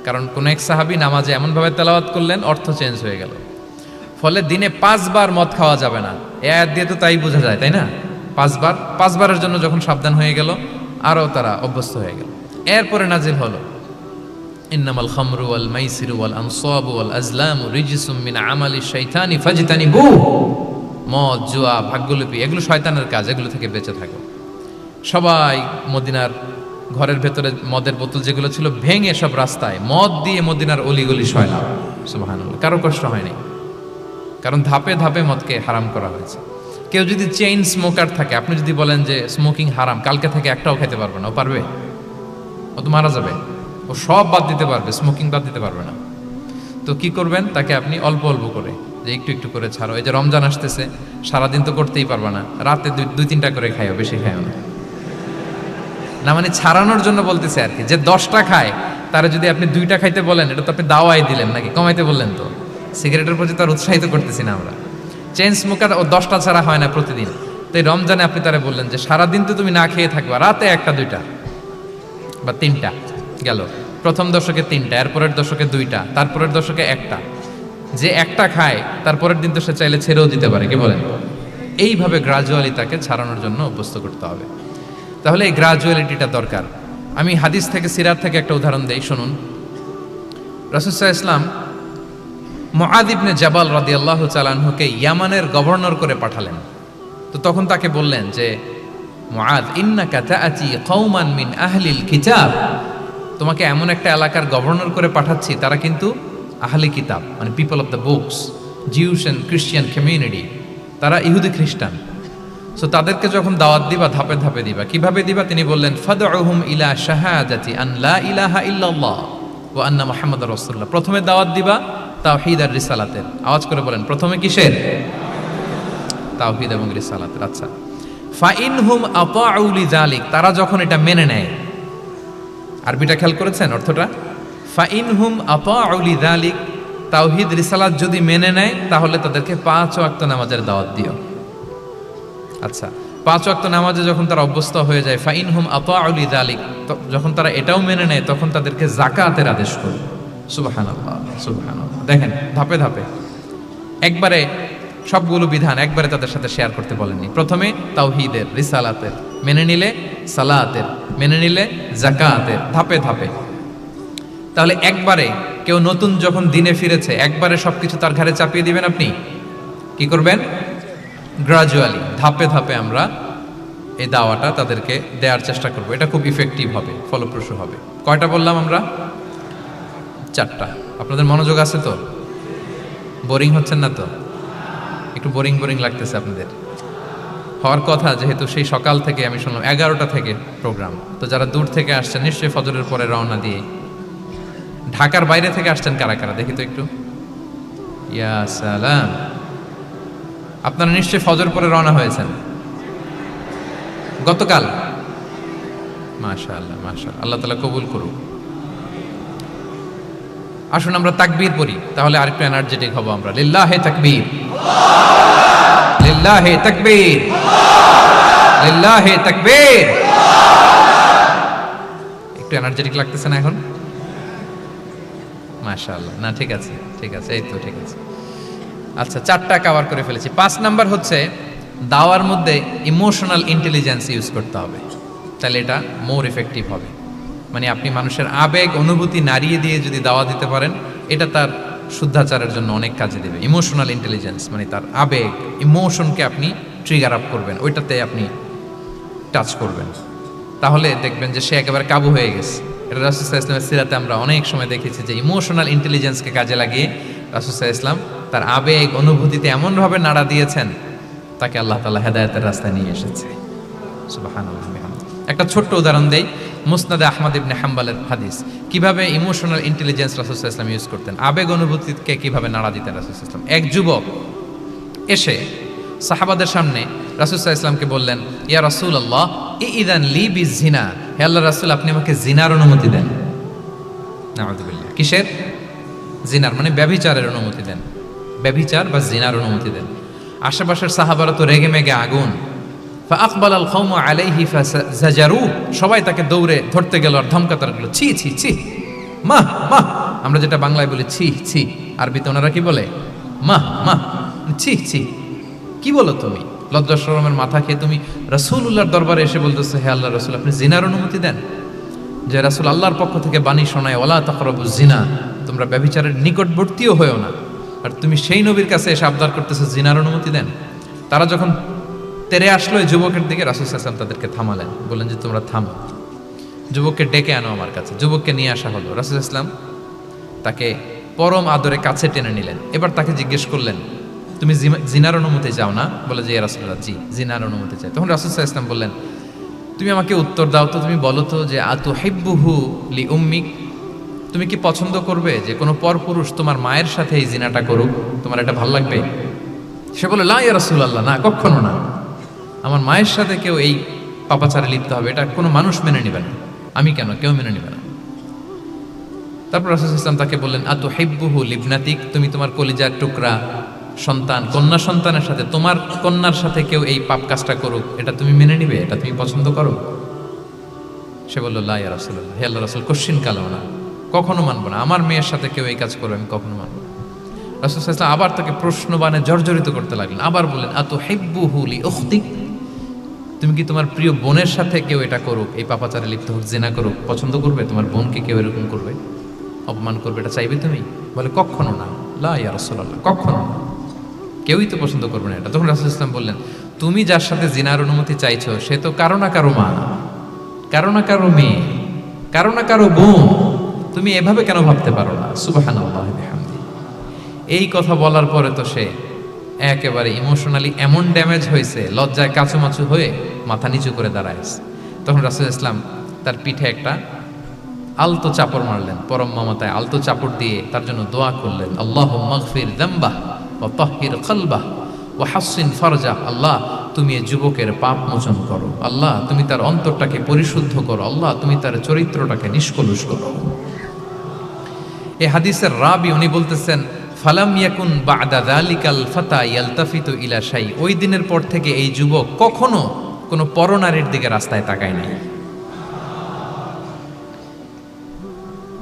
Speaker 1: কারণ কোন এক সাহাবী নামাজে এমনভাবে তেলাওয়াত করলেন অর্থ চেঞ্জ হয়ে গেল। ফলে দিনে 5 বার মদ খাওয়া যাবে না। এই আয়াত দিয়ে তো তাই বোঝা যায়, তাই না? 5 বারের জন্য যখন সাবধান হয়ে গেল, আরও তারা অভ্যস্ত হয়ে গেল। এরপরে নাজিল হলো ইন্নামাল খামরু ওয়াল মাইসিরু ওয়াল আনসাবু ওয়াল আজলামু রিজসুম মিন আমালিশ শাইতানি ফাজতানিবু। মদ, জুয়া, ভাগ্যলিপি, এগুলো শয়তানের কাজ, এগুলো থেকে বেঁচে থাকো। সবাই মদিনার ঘরের ভেতরে মদের বোতল যেগুলো ছিল ভেঙে সব রাস্তায় মদ দিয়ে মদিনার অলিগলি সয়লাম। সুবহানাল্লাহ, কারো কষ্ট হয়নি, কারণ ধাপে ধাপে মদকে হারাম করা হয়েছে। কেউ যদি চেইন স্মোকার থাকে, আপনি যদি বলেন যে স্মোকিং হারাম, কালকে থেকে একটাও খেতে পারবে না, ও পারবে? ও তো মারা যাবে। ও সব বাদ দিতে পারবে, স্মোকিং বাদ দিতে পারবে না। তো কি করবেন? তাকে আপনি অল্প অল্প করে, যে একটু একটু করে ছাড়ো। এই যে রমজান আসতেছে, সারাদিন তো করতেই পারবে না, রাতে 2-3টা করে খাইও, বেশি খাইও না। না মানে ছাড়ানোর জন্য বলতেছে আর কি। যে 10টা খায় তারা যদি আপনি 2টা খাইতে বলেন, এটা তো আপনি দাওয়াই দিলেন নাকি, কমাইতে বললেন তো। সিগারেটের প্রতি তো আর উৎসাহিত করতেছি না আমরা। চেন স্মোকার ও 10টা ছাড়া হয় না প্রতিদিন। তো এই রমজানে আপনি তারা বললেন যে সারাদিন তো তুমি না খেয়ে থাকবা, রাতে 1টা 2টা বা 3টা গেল। প্রথম দশকে 3টা, এরপরের দশকে 2টা, তারপরের দশকে 1টা। যে 1টা খায় তারপরের দিন তো সে চাইলে ছেড়েও দিতে পারে, কি বলেন? এইভাবে গ্রাজুয়ালি তাকে ছাড়ানোর জন্য অভ্যস্ত করতে হবে। তাহলে এই গ্রাজুয়ালিটিটা দরকার। আমি হাদিস থেকে, সিরাত থেকে একটা উদাহরণ দেই, শুনুন। রাসূল সাল্লাল্লাহু আলাইহি ওয়াসাল্লাম মুআয ইবনে জাবাল রাদিয়াল্লাহু তাআলা আনহুকে ইয়ামানের গভর্নর করে পাঠালেন। তো তখন তাকে বললেন যে মুআয, ইন্নাকা তাআতি কওমান মিন আহলিল কিতাব, তোমাকে এমন একটা এলাকার গভর্নর করে পাঠাচ্ছি, তারা কিন্তু আহলি কিতাব, মানে people of the books, Jews and Christian community, তারা ইহুদি খ্রিস্টান। সো তাদেরকে যখন দাওয়াত দিবা ধাপে ধাপে দিবা। কিভাবে দিবা? তিনি বললেন, ফাদউহুম ইলা শাহাদাতি আন লা ইলাহা ইল্লাল্লাহ ওয়া আন্না মুহাম্মাদুর রাসূলুল্লাহ। প্রথমে দাওয়াত দিবা তাওহীদ আর রিসালাতের। আওয়াজ করে বলেন, প্রথমে কিসের? তাওহীদ এবং রিসালাতের। আচ্ছা, ফাইনহুম আতাউ লিযালিক, তারা যখন এটা মেনে নেয়। আরবিটা খেয়াল করেছেন অর্থটা? ফাইনহুম আতাউ লিযালিক, তাওহীদ রিসালাত যদি মেনে নেয় তাহলে তাদেরকে 5 ওয়াক্ত নামাজের দাওয়াত দিও। আচ্ছা, 5 ওয়াক্ত নামাজে যখন তারা অভ্যস্ত হয়ে যায়, ফাইনহুম আতাউ লিযালিক, যখন তারা এটাও মেনে নেয় তখন তাদেরকে যাকাতের আদেশ করো। সুবহানাল্লাহ, সুবহানাল্লাহ। দেখেন ধাপে ধাপে, একবারে সবগুলো বিধান একবারে তাদের সাথে শেয়ার করতে বলেননি। প্রথমে তাওহীদের, রিসালাতের, মেনে নিলে সালাতের, মেনে নিলে যাকাতের, ধাপে ধাপে। তাহলে একবারে কেউ নতুন যখন দিনে ফিরেছে একবারে সবকিছু তার ঘাড়ে চাপিয়ে দিবেন আপনি? কি করবেন? গ্রাজুয়ালি, ধাপে ধাপে আমরা এই দাওয়াটা তাদেরকে দেওয়ার চেষ্টা করব। এটা খুব ইফেক্টিভ হবে, ফলপ্রসূ হবে। কয়টা বললাম আমরা? 4টা। আপনাদের মনোযোগ আছে তো? বোরিং হচ্ছেন না তো? একটু বোরিং বোরিং লাগতেছে আপনাদের? হওয়ার কথা, যেহেতু সেই সকাল থেকে আমি শুনলাম 11টা থেকে প্রোগ্রাম। তো যারা দূর থেকে আসছেন নিশ্চয়ই ফজরের পরে রওনা দিয়ে, ঢাকার বাইরে থেকে আসছেন কারা কারা দেখি তো একটু। ইয়া সালাম, আপনারা নিশ্চয়ই ফজর পরে রওনা হয়েছেন গতকাল। মাশাআল্লাহ, মাশাআল্লাহ, আল্লাহ তাআলা কবুল করুক। আসুন আমরা তাকবীর পড়ি, তাহলে আরেকটু এনার্জেটিক হব আমরা। লিল্লাহি তাকবীর, লিল্লাহি তাকবীর, লিল্লাহি তাকবীর। একটু এনার্জেটিক লাগতেছে না এখন? মাশাআল্লাহ। না, ঠিক আছে, ঠিক আছে, এই তো ঠিক আছে। আচ্ছা, 4টা কভার করে ফেলেছি। 5 নাম্বার হচ্ছে দাওয়ার মধ্যে ইমোশনাল ইন্টেলিজেন্স ইউজ করতে হবে, তাহলে এটা মোর এফেক্টিভ হবে। মানে আপনি মানুষের আবেগ অনুভূতি নাড়িয়ে দিয়ে যদি দাওয়া দিতে পারেন, এটা তার শুদ্ধাচারের জন্য অনেক কাজে দেবে। ইমোশনাল ইন্টেলিজেন্স মানে তার আবেগ, ইমোশনকে আপনি ট্রিগার আপ করবেন, ওইটাতে আপনি টাচ করবেন, তাহলে দেখবেন যে সে একেবারে কাবু হয়ে গেছে। এটা রাসূল সাল্লাল্লাহু আলাইহি ওয়াসাল্লামের সিরাতে আমরা অনেক সময় দেখেছি যে ইমোশনাল ইন্টেলিজেন্সকে কাজে লাগিয়ে রাসূল সাল্লাল্লাহু আলাইহি ওয়াসাল্লাম তার আবেগ অনুভূতিতে এমনভাবে নাড়া দিয়েছেন, তাকে আল্লাহ তাআলা হেদায়েতের রাস্তায় নিয়ে এসেছে। সুবহানাল্লাহ। একটা ছোট্ট উদাহরণ দেই, মুসনাদে আহমদ ইবনে হাম্বলের হাদিস, কিভাবে ইমোশনাল ইন্টেলিজেন্স রাসূল সাল্লাল্লাহু আলাইহি ওয়াসাল্লাম ইউজ করতেন, আবেগ অনুভূতিকে কিভাবে নাড়া দিতেন রাসূল সাল্লাল্লাহু আলাইহি ওয়াসাল্লাম। এক যুবক এসে সাহাবাদের সামনে রাসূল সাল্লাল্লাহু আলাইহি ওয়াসাল্লামকে বললেন, ইয়া রাসূলুল্লাহ ইযান লি বিজিনা, হে আল্লাহর রাসূল আপনি আমাকে জিনার অনুমতি দেন। নাউযুবিল্লাহ। কিসের? জিনার, মানে ব্যভিচারের অনুমতি দেন। ব্যভিচার বা জিনার অনুমতি দেন। আশেপাশের সাহাবারা তো রেগে মেগে আগুন। ফাআকবাল আল কওমু আলাইহি ফাজাজারু, সবাই তাকে দৌড়ে ধরতে গেল আর ধমকাতে লাগলো, ছি ছি ছি, মাহ মাহ। আমরা যেটা বাংলায় বলি ছি ছি, আরবিতে ওনারা কি বলে? মাহ মাহ, ছি ছি, কি বলো তুমি? লজ্জা শরমের মাথা খেয়ে তুমি রাসূলুল্লাহর দরবারে এসে বলতেছো, হে আল্লাহর রাসূল আপনি জিনার অনুমতি দেন। যে রাসূল আল্লাহর পক্ষ থেকে বাণী শোনায়, ওয়ালা তাকরাবুজ জিনা, তোমরা ব্যভিচারের নিকটবর্তীও হয়ো না, আর তুমি সেই নবীর কাছে এসে আবদার করতেছো জিনার অনুমতি দেন। তারা যখন তেরে আসলো এই যুবকের দিকে, রাসূল সাল্লাল্লাহু আলাইহি ওয়াসাল্লাম তাদেরকে থামালেন, বললেন যে তোমরা থামো, যুবককে ডেকে আনো আমার কাছে। যুবককে নিয়ে আসা হলো। রাসূল সাল্লাল্লাহু আলাইহি ওয়াসাল্লাম তাকে পরম আদরে কাছে টেনে নিলেন। এবার তাকে জিজ্ঞেস করলেন, তুমি জিনার অনুমতি চাও না? বলে যে ইয়া রাসূলুল্লাহ, জি জিনার অনুমতি চাই। তখন রাসূল সাল্লাল্লাহু আলাইহি ওয়াসাল্লাম বললেন, তুমি আমাকে উত্তর দাও তো, তুমি বলো তো যে আতুহিব্বুহু লি উম্মিক, তুমি কি পছন্দ করবে যে কোনো পরপুরুষ তোমার মায়ের সাথে এই জিনাটা করুক? তোমার এটা ভালো লাগবে? সে বলে, লা ইয়া রাসূলুল্লাহ, না কখনো না, আমার মায়ের সাথে কেউ এই পাপাচারে লিপ্ত হবে, এটা কোনো মানুষ মেনে নেবে না। আমি কেন, কেউ মেনে নেবে না। তারপর রাসূল সাল্লাল্লাহু আলাইহি ওয়াসাল্লাম তাকে বললেন, আতুহিব্বুহু লিবনাতিক, তুমি তোমার কলিজার টুকরা সন্তান, কন্যা সন্তানের সাথে, তোমার কন্যার সাথে কেউ এই পাপ কাজটা করুক, এটা তুমি মেনে নিবে? এটা তুমি পছন্দ করো? সে বলল, লা ইয়া রাসূলুল্লাহ, হে আল্লাহর রাসূল, কোশ্চিন কালেও না, কখনো মানবো না। আমার মেয়ের সাথে কেউ এই কাজ করবে, আমি কখনো মানবো না। রাসূল সাল্লাল্লাহু আলাইহি ওয়াসাল্লাম আবার তাকে প্রশ্নবাণে জর্জরিত করতে লাগলেন। আবার বললেন, আতুহিব্বুহু লি উখতিক, তুমি কি তোমার প্রিয় বোনের সাথে কেউ এটা করুক, এই পাপাচারে লিপ্ত হোক, জিনা করুক, পছন্দ করবে? তোমার বোনকে কেউ এরকম করবে, অপমান করবে, এটা চাইবে তুমি? বলে, কখনো না, লা ইয়া রাসূলুল্লাহ, কখনো না, কেউই তো পছন্দ করবে না এটা। তখন রাসূল ইসলাম বললেন, তুমি যার সাথে জিনার অনুমতি চাইছো সে তো কারো না কারো মা, কারো না কারো মেয়ে, কারো না কারো বোন, তুমি এভাবে কেন ভাবতে পারো না? সুবহানাল্লাহ বিহামদি। এই কথা বলার পরে তো সে একেবারে ইমোশনালি এমন ড্যামেজ হয়েছে, লজ্জায় কাচুমাচু হয়ে মাথা নিচু করে দাঁড়ায়ছে। তখন রাসূল ইসলাম তার পিঠে একটা আলতো চাপড় মারলেন, পরম মমতায় আলতো চাপড় দিয়ে তার জন্য দোয়া করলেন, আল্লাহুম্মা গফির যামবাহ ওয়া তাহহির কলবাহ ওয়া হাসসিন ফারজাহ। আল্লাহ, তুমি এই যুবকের পাপ মোচন করো, আল্লাহ তুমি তার অন্তরটাকে পরিশুদ্ধ করো, আল্লাহ তুমি তার চরিত্রটাকে নিষ্কলুষ করো। এই হাদিসের রাবি উনি বলতেছেন, ফালাম ইয়াকুন বা'দা যালিকাল ফাতা ইয়ালতাফিতু ইলা শাই, ওই দিনের পর থেকে এই যুবক কখনো কোনো পরনারীর দিকে রাস্তায় তাকায় নাই।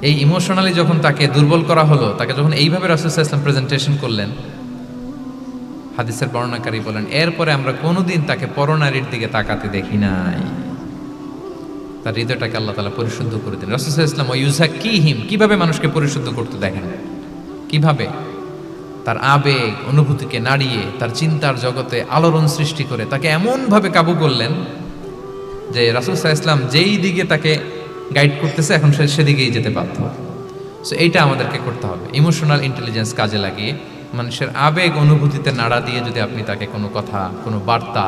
Speaker 1: এই ইমোশনালি যখন তাকে দুর্বল করা হলো, তাকে যখন এইভাবে রাসূল সাল্লাল্লাহু আলাইহি ওয়াসাল্লাম প্রেজেন্টেশন করলেন, হাদিসের বর্ণনাকারী বলেন, এরপরে আমরা কোনোদিন তাকে পরনারীর দিকে তাকাতে দেখি নাই। তার হৃদয়টাকে আল্লাহ তাআলা পরিশুদ্ধ করে দিলেন। রাসূল সাল্লাল্লাহু আলাইহি ওয়াসাল্লাম ওয়ায়ুযাক্কিহিম, কিভাবে মানুষকে পরিশুদ্ধ করতে দেখেন, কিভাবে তার আবেগ অনুভূতিকে নাড়িয়ে তার চিন্তার জগতে আলোড়ন সৃষ্টি করে তাকে এমনভাবে কাবু করলেন যে রাসূল সাল্লাল্লাহু আলাইহি ওয়াসাল্লাম যেই দিকে তাকে গাইড করতেছে এখন সে সেদিকেই যেতে বাধ্য। সো এইটা আমাদেরকে করতে হবে, ইমোশনাল ইন্টেলিজেন্স কাজে লাগিয়ে মানুষের আবেগ অনুভূতিতে নাড়া দিয়ে যদি আপনি তাকে কোনো কথা, কোনো বার্তা,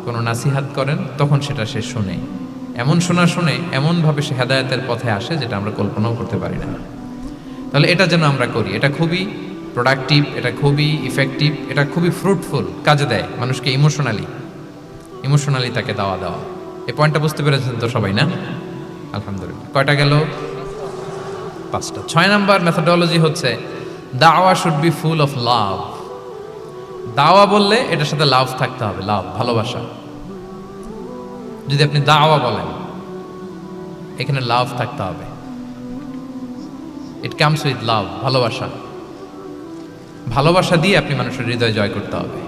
Speaker 1: কোনো নাসিহাত করেন, তখন সেটা সে শোনে। এমন শুনে এমনভাবে সে হেদায়েতের পথে আসে যেটা আমরা কল্পনাও করতে পারি না। তাহলে এটা যেন আমরা করি, এটা খুবই প্রোডাক্টিভ, এটা খুবই ইফেক্টিভ, এটা খুবই ফ্রুটফুল, কাজে দেয় মানুষকে ইমোশনালি তাকে দেওয়া। এই পয়েন্টটা বুঝতে পেরেছেন তো সবাই, না? আলহামদুলিল্লাহ। কয়টা গেল? 5টা। 6 নাম্বার মেথোডোলজি হচ্ছে দাওয়া should be full of love. দাওয়া বললে এটার সাথে লাভ থাকতে হবে, লাভ, ভালোবাসা। যদি আপনি দাওয়া বলেন, এখানে লাভ থাকতে হবে। ইট কামস উইথ লাভ, ভালোবাসা। ভালোবাসা দিয়ে আপনি মানুষের হৃদয় জয় করতে হবে।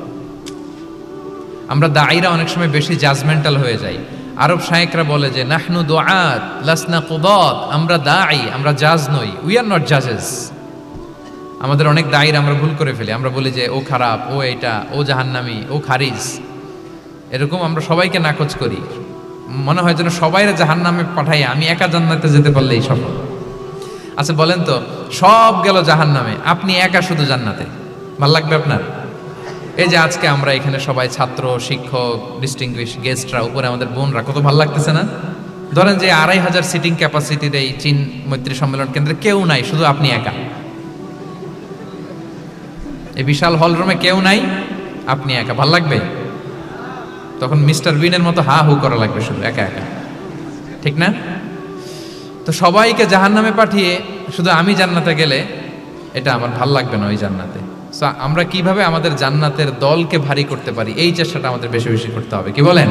Speaker 1: আমরা দায়ীরা অনেক সময় বেশি জাজমেন্টাল হয়ে যাই। আরব শায়েকরা বলে যে নাহনু দুআত লাসনা কুদাত, আমরা দাঈ, আমরা জাজ নই, উই আর নট জাজেস। আমাদের অনেক দায়ীরা আমরা ভুল করে ফেলি, আমরা বলি যে ও খারাপ, ও এইটা, ও জাহান্নামী, ও খারিজ, এরকম আমরা সবাইকে নাকচ করি। মনে হয় যেন সবাইরা জাহান্নামে পাঠাই, আমি একা জান্নাতে যেতে পারলেই সফল। আচ্ছা বলেন তো, সব গেল জাহান্নামে, আপনি একা শুধু জান্নাতে, ভাল লাগবে আপনার? এই যে আজকে আমরা এখানে সবাই ছাত্র, শিক্ষক, ডিস্টিংগুইশ গেস্টরা, উপরে আমাদের বোনরা, কত ভালো লাগতেছে না? ধরেন যে 2500 সিটিং ক্যাপাসিটির এই চীন মৈত্রী সম্মেলন কেন্দ্রে কেউ নাই, শুধু আপনি একা। এই বিশাল হল রুমে কেউ নাই, আপনি একা, ভাল লাগবে? তখন মিস্টার বিনের মতো হা হু করা লাগবে, শুধু একা একা, ঠিক না? তো সবাইকে জাহান্নামে পাঠিয়ে শুধু আমি জান্নাতে গেলে এটা আমার ভাল লাগবে না ওই জান্নাতে। সো আমরা কিভাবে আমাদের জান্নাতের দলকে ভারী করতে পারি, এই চেষ্টাটা আমাদের বেশি বেশি করতে হবে, কি বলেন?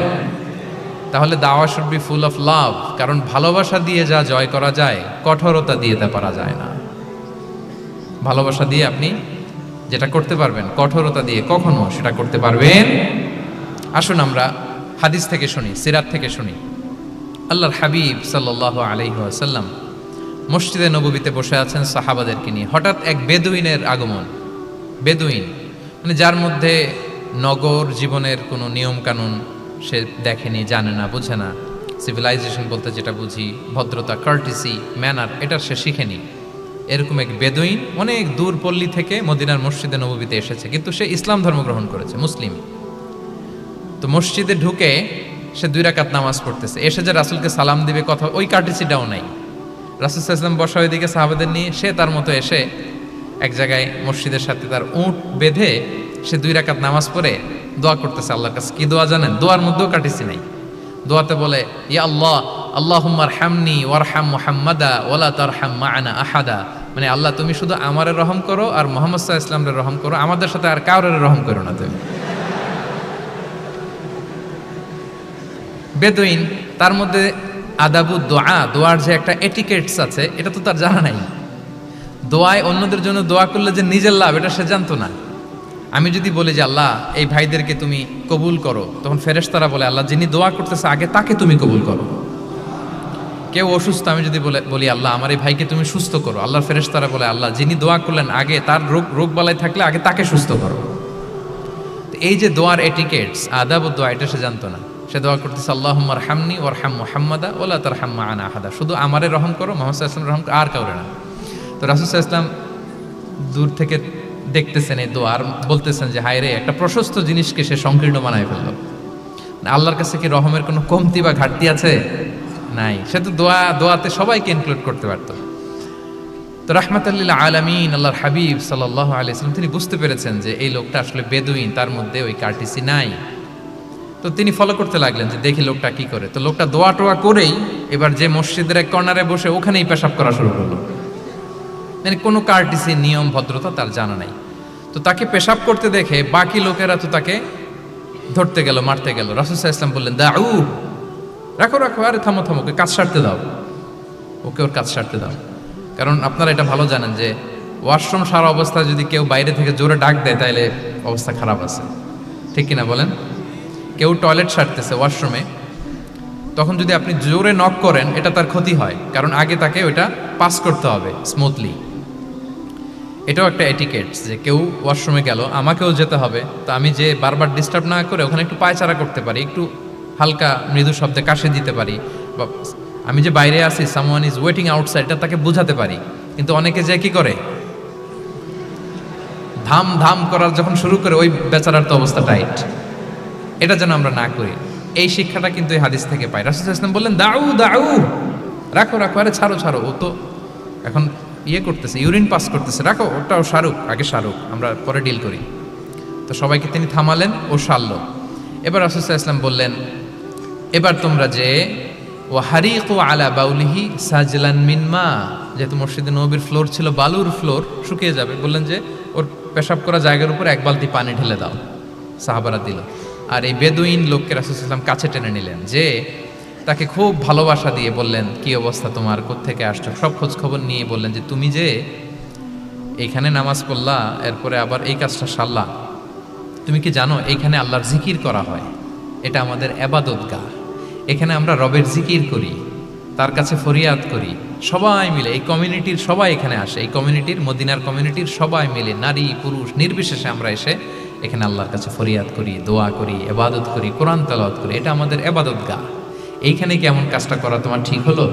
Speaker 1: তাহলে দাওয়া should be full of love, কারণ ভালোবাসা দিয়ে যা জয় করা যায়, কঠোরতা দিয়ে তা পারা যায় না। ভালোবাসা দিয়ে আপনি যেটা করতে পারবেন, কঠোরতা দিয়ে কখনো সেটা করতে পারবেন। আসুন আমরা হাদিস থেকে শুনি, সিরাত থেকে শুনি। আল্লাহর হাবিব সাল্লাল্লাহু আলাইহি ওয়াসাল্লাম মসজিদে নববীতে বসে আছেন সাহাবাদেরকে নিয়ে। হঠাৎ এক বেদুইনের আগমন। বেদুইন মানে যার মধ্যে নগর জীবনের কোনো নিয়ম কানুন সে দেখেনি, জানে না, বুঝে না। সিভিলাইজেশন বলতে যেটা বুঝি, ভদ্রতা, কার্টিসি, ম্যানার, এটা সে শিখেনি। এরকম এক বেদুইন অনেক দূর পল্লী থেকে মদিনার মসজিদে নববীতে এসেছে, কিন্তু সে ইসলাম ধর্ম গ্রহণ করেছে, মুসলিম। তো মসজিদে ঢুকে সে 2 রাকাত নামাজ পড়তেছে। এসে যে রাসূলকে সালাম দিবে, কথা, ওই কার্টিসিটাও নাই। রাসূল সাল্লাল্লাহু আলাইহি ওয়াসাল্লাম বসা ওইদিকে সাহাবাদের নিয়ে, সে তার মতো এসে এক জায়গায় মসজিদের সাথে তার উট বেঁধে সে 2 রাকাত নামাজ পড়ে দোয়া করতেছে আল্লাহর কাছে। কি দোয়া জানেন? দোয়ার মধ্যেও কাটিছি নাই। দোয়াতে বলে, ইয়া আল্লাহ, আল্লাহুম্মা আরহামনি ওয়ারহাম মুহাম্মাদা ওয়ালা তারহাম মা'ানা আহাদা, মানে আল্লাহ তুমি শুধু আমারে রহম করো আর মুহাম্মদ সাল্লাল্লাহু আলাইহি ওয়াসাল্লামের রহম করো, আমাদের সাথে আর কাউরে রহম করো না তুমি। বেদুইন, তার মধ্যে আদাবু দোয়া, দোয়ার যে একটা এটিকেটস আছে এটা তো তার জানা নাই। দোয়ায় অন্যদের জন্য দোয়া করলে যে নিজের লাভ এটা সে জানতো না। আমি যদি বলি যে আল্লাহ এই ভাইদেরকে তুমি কবুল করো, তখন ফেরেশতারা বলে আল্লাহ যিনি দোয়া করতেছে আগে তাকে তুমি কবুল করো। কেউ অসুস্থ, আমি যদি বলি আল্লাহ আমার এই ভাইকে তুমি সুস্থ করো, আল্লাহর ফেরেশতারা বলে আল্লাহ যিনি দোয়া করলেন আগে তার রোগ বালাই থাকলে আগে তাকে সুস্থ করো। এই যে দোয়ার এটিকেটস, আদাব দোয়া, এটা সে জানতো না। সে দোয়া করতেছে আল্লাহুম্মা আরহামনি ওয়ারহাম মুহাম্মাদা ওয়ালা তারহাম মা'ানা আহাদা, শুধু আমারে রহম করো, মুহাম্মদ সাল্লাল্লাহু আলাইহি ওয়াসাল্লাম রহম আর কাউরে না। তো রাসূল সাল্লাল্লাহু আলাইহি ওয়াসাল্লাম দূর থেকে দেখতেছেন এই দোয়া আর বলতেছেন যে হায় রে, একটা প্রশস্ত জিনিসকে সে সংকীর্ণ বানায় ফেললো। আল্লাহর কাছে কি রহমের কোনো কমতি বা ঘাটতি আছে? নাই। সে তো দোয়াতে সবাইকে ইনক্লুড করতে পারত। তো রাহমাতাল লিল আলামিন আল্লাহর হাবিব সাল্লাল্লাহু আলাইহি ওয়াসাল্লাম তিনি বুঝতে পেরেছেন যে এই লোকটা আসলে বেদুইন, তার মধ্যে ওই কার্টিসি নাই। তো তিনি ফলো করতে লাগলেন যে দেখি লোকটা কি করে। তো লোকটা দোয়া টোয়া করেই এবার যে মসজিদের এক কর্নারে বসে ওখানেই পেশাব করা শুরু করলো। মানে কোনো কার্টিসি, নিয়ম, ভদ্রতা তার জানা নাই। তো তাকে পেশাব করতে দেখে বাকি লোকেরা তো তাকে ধরতে গেল, মারতে গেল। রাসূল সাল্লাল্লাহু আলাইহি ওয়াসাল্লাম বললেন দাউ, রাখো রাখো, আরে থামো থামো, ওকে কাজ সারতে দাও, ওকে ওর কাজ সারতে দাও। কারণ আপনারা এটা ভালো জানেন যে ওয়াশরুম সারা অবস্থায় যদি কেউ বাইরে থেকে জোরে ডাক দেয় তাহলে অবস্থা খারাপ আছে, ঠিক কিনা বলেন? কেউ টয়লেট সারতেছে ওয়াশরুমে, তখন যদি আপনি জোরে নক করেন এটা তার ক্ষতি হয়, কারণ আগে তাকে ওইটা পাস করতে হবে স্মুথলি। এটাও একটা এটিকেটস যে কেউ ওয়াশরুমে গেল, আমাকেও যেতে হবে, তো আমি যে বারবার ডিস্টার্ব না করে ওখানে একটু পায়চারা করতে পারি, একটু হালকা মৃদু শব্দে কাশে দিতে পারি, বা আমি যে বাইরে আছি সামওয়ান ইজ ওয়েটিং আউটসাইড, এটা তাকে বোঝাতে পারি। কিন্তু অনেকে যে কি করে, ধাম ধাম করার যখন শুরু করে ওই বেচারার তো অবস্থা টাইট। এটা যেন আমরা না করি, এই শিক্ষাটা কিন্তু এই হাদিস থেকে পাই। রাসূল সাল্লাল্লাহু আলাইহি ওয়াসাল্লাম বললেন দাউ দাউ, রাখো রাখো, আরে ছাড়ো ছাড়ো, ও তো এখন করতেছে, ইউরিন পাস করতেছে, রাখো, ওটাও সারুক, আগে সারুক, আমরা পরে ডিল করি। তো সবাইকে তিনি থামালেন, ও সারলো। এবার রাসূল সাল্লাল্লাহু আলাইহি ওয়াসাল্লাম বললেন এবার তোমরা যে ওয়াহারিকু আলা বাউলিহি সাজলান মিন মা, যেহেতু মসজিদে নববীর ফ্লোর ছিল বালুর ফ্লোর, শুকিয়ে যাবে, বললেন যে ওর পেশাব করা জায়গার উপর এক বালতি পানি ঢেলে দাও। সাহাবারা দিল। আর এই বেদুইন লোককে রাসূল সাল্লাল্লাহু আলাইহি ওয়াসাল্লাম কাছে টেনে নিলেন, যে তাকে খুব ভালোবাসা দিয়ে বললেন কি অবস্থা তোমার, কোত্থেকে আসছো, সব খোঁজ খবর নিয়ে বললেন যে তুমি যে এইখানে নামাজ পড়লা, এরপরে আবার এই কাজটা সারলা, তুমি কি জানো এইখানে আল্লাহর জিকির করা হয়, এটা আমাদের ইবাদতগাহ, এখানে আমরা রবের জিকির করি, তার কাছে ফরিয়াদ করি, সবাই মিলে এই কমিউনিটির সবাই এখানে আসে, এই কমিউনিটির, মদিনার কমিউনিটির সবাই মিলে নারী পুরুষ নির্বিশেষে আমরা এসে এখানে আল্লাহর কাছে ফরিয়াদ করি, দোয়া করি, ইবাদত করি, কোরআন তেলাওয়াত করি, এটা আমাদের ইবাদতগাহ। এইখানে কি এমন কাজটা করা তোমার ঠিক হলো?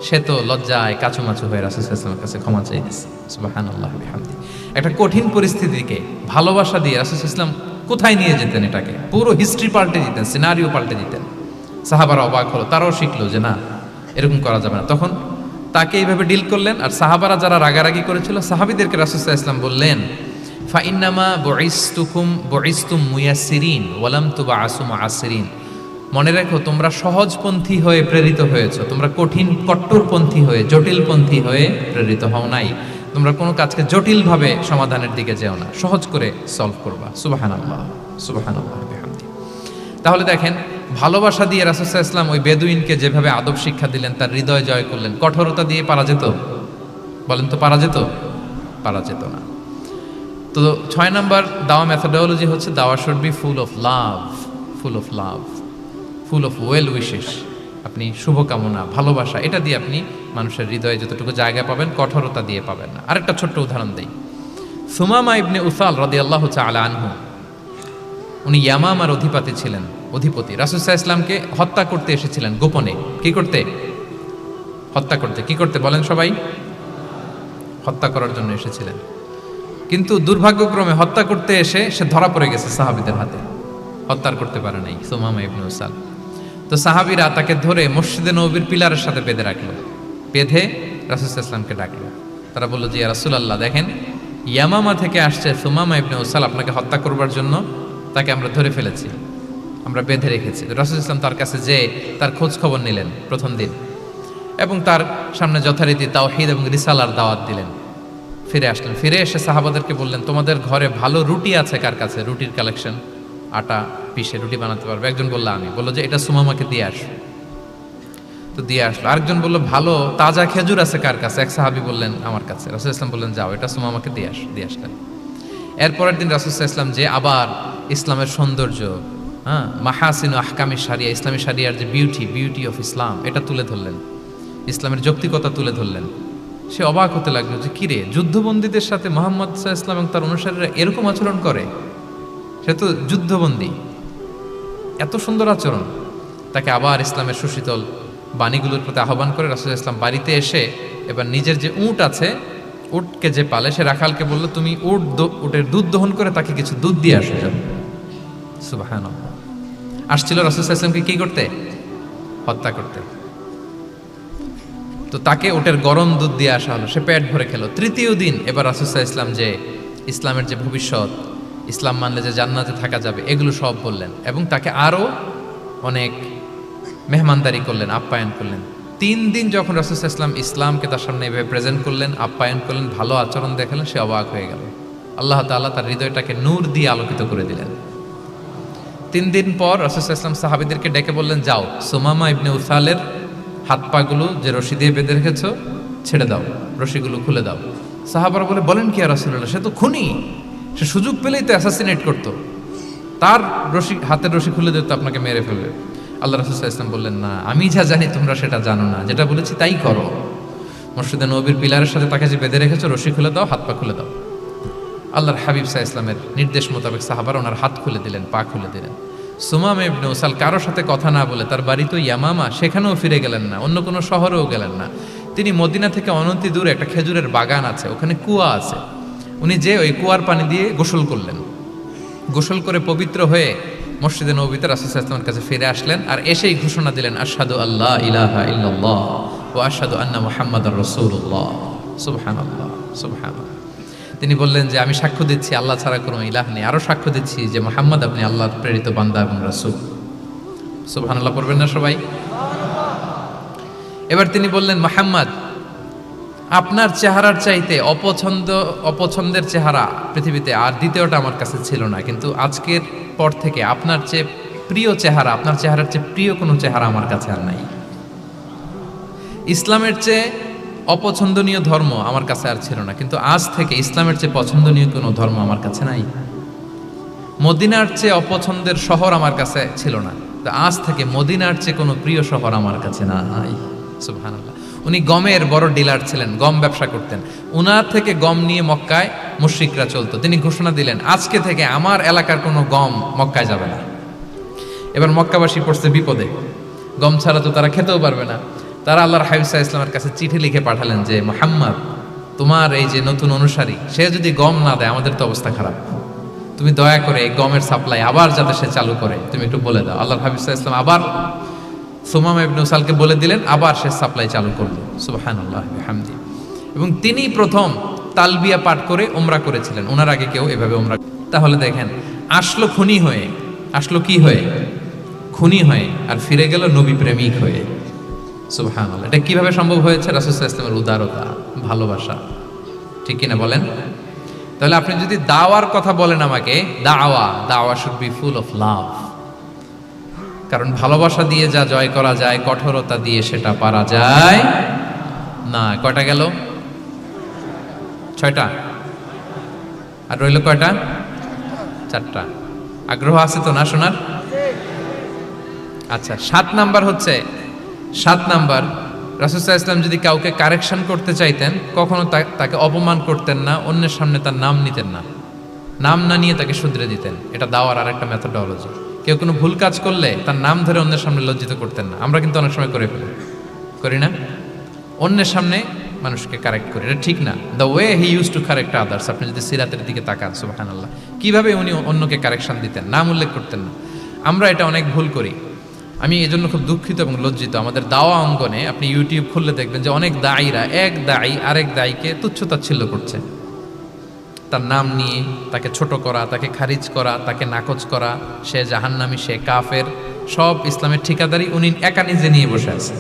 Speaker 1: সে তো লজ্জায় কাচুমাচু হয়ে রাসূল সাল্লাল্লাহু আলাইহি ওয়াসাল্লামের কাছে ক্ষমা চেয়ে দিয়েছে। সুবহানাল্লাহি ওয়া বিহামদিহি। একটা কঠিন পরিস্থিতিকে ভালোবাসা দিয়ে রাসূল সাল্লাল্লাহু আলাইহি ওয়াসাল্লাম কোথায় নিয়ে যেতেন, এটাকে পুরো হিস্ট্রি পাল্টে দিতেন, সিনারিও পাল্টে দিতেন। সাহাবারা অবাক হলো, তারাও শিখলো যে না, এরকম করা যাবে না। তখন তাকে এইভাবে ডিল করলেন। আর সাহাবারা যারা রাগারাগি করেছিল, সাহাবীদেরকে রাসূল সাল্লাল্লাহু আলাইহি ওয়াসাল্লাম বললেন ফা ইন্নামা বুইসতুম মুয়াসসিরিন ওয়া লাম তুবআসু মুআসসিরিন, মনে রাখো তোমরা সহজপন্থী হয়ে প্রেরিত হয়েছো, তোমরা কঠিন কট্টরপন্থী হয়ে, জটিলপন্থী হয়ে প্রেরিত হও নাই। তোমরা কোনো কাজকে জটিলভাবে সমাধানের দিকে যেও না, সহজ করে সলভ করবা। সুবহানাল্লাহ, সুবহানাল্লাহ বিহামদিহি। তাহলে দেখেন, ভালোবাসা দিয়ে রাসূল সাল্লাল্লাহু আলাইহি ওয়াসাল্লাম ওই বেদুইনকে যেভাবে আদব শিক্ষা দিলেন, তার হৃদয় জয় করলেন। কঠোরতা দিয়ে পারা যেত? বলেন তো পারা যেত? পারা যেত না। তো 6 নাম্বার দাওয়া মেথোডোলজি হচ্ছে দাওয়া should be full of love, full of love, full of well wishes. আপনি শুভকামনা, ভালোবাসা, এটা দিয়ে আপনি মানুষের হৃদয়ে যতটুকু জায়গা পাবেন, কঠোরতা দিয়ে পাবেন না। আরেকটা ছোট্ট উদাহরণ দেই। সুমামা ইবনে উসাল রাদিয়াল্লাহু তাআলা আনহু, উনি ইয়ামামার অধিপতি ছিলেন, অধিপতি। রাসূল সাল্লাল্লাহু আলাইহি ওয়াসাল্লামকে হত্যা করতে এসেছিলেন গোপনে। কি করতে? হত্যা করতে। কি করতে বলেন সবাই? হত্যা করার জন্য এসেছিলেন। কিন্তু দুর্ভাগ্যক্রমে হত্যা করতে এসে সে ধরা পড়ে গেছে সাহাবীদের হাতে, হত্যা করতে পারে নাই সুমামা ইবনে উসাল। তো সাহাবীরা তাকে ধরে মসজিদে নববীর পিলারের সাথে বেঁধে রাখলো, বেঁধে রাসূল সাল্লাল্লাহু আলাইহি ওয়াসাল্লামকে ডাকলো। তারা বলল যে ইয়া রাসূলুল্লাহ, দেখেন ইয়ামামা থেকে আসছে সুমামা ইবনে উসাল, আপনাকে হত্যা করবার জন্য তাকে আমরা ধরে ফেলেছি, আমরা বেঁধে রেখেছি। রাসূল সাল্লাল্লাহু আলাইহি ওয়াসাল্লাম তার কাছে যেয়ে তার খোঁজ খবর নিলেন প্রথম দিন, এবং তার সামনে যথারীতি তাওহীদ এবং রিসালার দাওয়াত দিলেন। ফিরে আসলেন। ফিরে এসে সাহাবাদেরকে বললেন, তোমাদের ঘরে ভালো রুটি আছে কার কাছে? রুটির কালেকশন, আটা পিষে রুটি বানাতে পারবে। একজন বললো আমি। বললো যে এটা সুমামাকে দিয়ে আস। তো দিয়ে আসলো। আরেকজন বললো ভালো তাজা খেজুর আছে কার কাছে? এক সাহাবী বললেন আমার কাছে। রাসূল ইসলাম বললেন যাও, এটা সুমামাকে দিয়ে আসলেন। এরপরের দিন রাসূল ইসলাম যে আবার ইসলামের সৌন্দর্য, মাহাসিন আহকামি শারিয়া, ইসলামী শারিয়ার যে বিউটি অফ ইসলাম, এটা তুলে ধরলেন, ইসলামের যৌক্তিকতা তুলে ধরলেন। সে অবাক হতে লাগলো যে কিরে, যুদ্ধবন্দীদের সাথে মুহাম্মদ সাল্লাল্লাহু আলাইহি ওয়াসাল্লাম এবং তার অনুসারীরা এরকম আচরণ করে? সে তো যুদ্ধবন্দী, এত সুন্দর আচরণ। তাকে আবার ইসলামের সুশীতল বাণীগুলোর প্রতি আহ্বান করে রাসূল ইসলাম বাড়িতে এসে এবার নিজের যে উট আছে, উটকে যে পালে, সে রাখালকে বলল তুমি উটের দুধ দহন করে তাকে কিছু দুধ দিয়ে আসো। সুবহানাল্লাহ। আসছিল রাসূল সাল্লাল্লাহু আলাইহি ওয়াসাল্লামকে কি করতে? হত্যা করতে। তো তাকে উটের গরম দুধ দিয়ে আসা হলো, সে পেট ভরে খেলো। তৃতীয় দিন এবার রাসূল সাল্লাল্লাহু আলাইহি ওয়াসাল্লাম যে ইসলামের যে ভবিষ্যৎ, ইসলাম মানলে যে জান্নাতে থাকা যাবে, এগুলো সব বললেন এবং তাকে আরো অনেক মেহমানদারি করলেন, আপ্যায়ন করলেন। 3 দিন যখন রাসূল সাল্লাল্লাহু আলাইহি ওয়াসাল্লাম ইসলামকে তার সামনে এভাবে প্রেজেন্ট করলেন, আপ্যায়ন করলেন, ভালো আচরণ দেখালেন, সে অবাক হয়ে গেল। আল্লাহ তাআলা তার হৃদয়টাকে নূর দিয়ে আলোকিত করে দিলেন। 3 দিন পর রাসূল সাল্লাল্লাহু আলাইহি ওয়াসাল্লাম সাহাবীদেরকে ডেকে বললেন, যাও সুমামা ইবনে উসালের হাত পাগুলো যে রশি দিয়ে বেঁধে রেখেছো ছেড়ে দাও, রশিগুলো খুলে দাও। সাহাবারা বলেন কি ইয়া রাসূলুল্লাহ, সে তো খুনি, সে সুযোগ পেলেই তো অ্যাসাসিনেট করতো, তার হাতের রশি খুলে দিতে আপনাকে মেরে ফেলবে। আল্লাহ রাসূল সাল্লাল্লাহু আলাইহি ওয়াসাল্লাম বললেন, না, আমি যা জানি তোমরা সেটা জানো না, যেটা বলেছি তাই করো। মসজিদে নববীর পিলারের সাথে তাকে যে বেঁধে রেখেছো, রশি খুলে দাও, হাত পা খুলে দাও। আল্লাহর হাবিব সাল্লাল্লাহু আলাইহি ওয়াসাল্লামের নির্দেশ মোতাবেক সাহাবারা ওনার হাত খুলে দিলেন, পা খুলে দিলেন। সুমামা ইবনে উসাল কারোর সাথে কথা না বলে, তার বাড়ি তো ইয়ামামা, সেখানেও ফিরে গেলেন না, অন্য কোনো শহরেও গেলেন না। তিনি মদিনা থেকে অনতি দূরে একটা খেজুরের বাগান আছে, ওখানে কুয়া আছে, উনি যে ওই কুয়ার পানি দিয়ে গোসল করলেন। গোসল করে পবিত্র হয়ে মসজিদে নববীতে রাসূল সাল্লাল্লাহু আলাইহি ওয়াসাল্লামের কাছে ফিরে আসলেন আর এসেই ঘোষণা দিলেন, আশহাদু আল্লা ইলাহা ইল্লাল্লাহ ওয়া আশহাদু আন্না মুহাম্মাদার রাসূলুল্লাহ। সুবহানাল্লাহ, সুবহানাল্লাহ। তিনি বললেন যে আমি সাক্ষ্য দিচ্ছি আল্লাহ ছাড়া কোনো ইলাহ নেই, আরো সাক্ষ্য দিচ্ছি যে মুহাম্মদ আপনি আল্লাহর প্রেরিত বান্দা এবং রাসূল। সুবহানাল্লাহ পড়বেন না সবাই? এবার তিনি বললেন, মুহাম্মদ, আপনার চেহারার চাইতে অপছন্দের চেহারা পৃথিবীতে আর দ্বিতীয়টা আমার কাছে ছিল না, কিন্তু আজকের পর থেকে আপনার চেয়ে প্রিয় চেহারা, আপনার চেহারার চেয়ে প্রিয় কোনো চেহারা আমার কাছে আর নাই। ইসলামের চেয়ে অপছন্দনীয় ধর্ম আমার কাছে আর ছিল না, কিন্তু আজ থেকে ইসলামের চেয়ে পছন্দনীয় কোনো ধর্ম আমার কাছে নাই। মদিনার চেয়ে অপছন্দের শহর আমার কাছে ছিল না, তো আজ থেকে মদিনার চেয়ে কোনো প্রিয় শহর আমার কাছে নাই। সুবহানাল্লাহ। উনি গমের বড় ডিলার ছিলেন, গম ব্যবসা করতেন। উনার থেকে গম নিয়ে মক্কায় মুশরিকরা চলতো। তিনি ঘোষণা দিলেন, আজকে থেকে আমার এলাকার কোনো গম মক্কায় যাবে না। এবার মক্কাবাসী পড়ছে বিপদে, গম ছাড়া তো তারা খেতেও পারবে না। তারা আল্লাহর হাবিব সাল্লাল্লাহু আলাইহি ওয়াসাল্লামের কাছে চিঠি লিখে পাঠালেন যে, মুহাম্মদ, তোমার এই যে নতুন অনুসারী, সে যদি গম না দেয় আমাদের তো অবস্থা খারাপ, তুমি দয়া করে এই গমের সাপ্লাই আবার যাতে সে চালু করে তুমি একটু বলে দাও। আল্লাহর হাবিব সাল্লাল্লাহু আলাইহি ওয়াসাল্লাম আবার সুমামা ইবনে উসালকে বলে দিলেন, আবার সে সাপ্লাই চালু করলো। সুবহানাল্লাহ বিহামদি। এবং তিনি প্রথম তালবিয়া পাঠ করে উমরা করেছিলেন, ওনার আগে কেউ এভাবে উমরা। তাহলে দেখেন, আসলো খুনি হয়ে, আসলো কি হয়ে? খুনি হয়ে, আর ফিরে গেল নবী প্রেমিক হয়ে। সুবহানাল্লাহ। এটা কিভাবে সম্ভব হয়েছে? রাসূল সাল্লাল্লাহু আলাইহি ওয়াসাল্লামের উদারতা, ভালোবাসা, ঠিক কিনা বলেন? তাহলে আপনি যদি দাওয়ার কথা বলেন আমাকে, দাওয়া should be full of love. কারণ ভালোবাসা দিয়ে যা জয় করা যায়, কঠোরতা দিয়ে সেটা পারা যায় না। কয়টা গেল? 6টা। আর রইল কয়টা? 4টা। আগ্রহ আছে তো না শোনার? আচ্ছা, 7 নাম্বার হচ্ছে, 7 নাম্বার, রাসূল সাল্লাল্লাহু আলাইহি ওয়াসাল্লাম যদি কাউকে কারেকশন করতে চাইতেন, কখনো তাকে অপমান করতেন না, অন্যের সামনে তার নাম নিতেন না, নাম না নিয়ে তাকে শুধরে দিতেন। এটা দাওয়ার আরেকটা মেথডোলজি। কেউ কোনো ভুল কাজ করলে তার নাম ধরে অন্যের সামনে লজ্জিত করতেন না। আমরা কিন্তু অনেক সময় করে ফেলি, করি না? অন্যের সামনে মানুষকে কারেক্ট করি, এটা ঠিক না। The way he use to correct others, আপনি যদি সিরাতের দিকে তাকান, সুবহানাল্লাহ, কিভাবে উনি অন্যকে কারেকশন দিতেন, নাম উল্লেখ করতেন না। আমরা এটা অনেক ভুল করি। আমি এই জন্য খুব দুঃখিত এবং লজ্জিত। আমাদের দাওয়া অঙ্গনে আপনি ইউটিউব খুললে দেখবেন যে অনেক দায়ীরা, এক দায়ী আরেক দায়ীকে তুচ্ছ-তাচ্ছিল্য করছে, তার নাম নিয়ে তাকে ছোট করা, তাকে খারিজ করা, তাকে নাকচ করা, সে জাহান্নামী, সে কাফের, সব ইসলামের ঠিকাদারি উনি একা নিজে নিয়ে বসে আছে,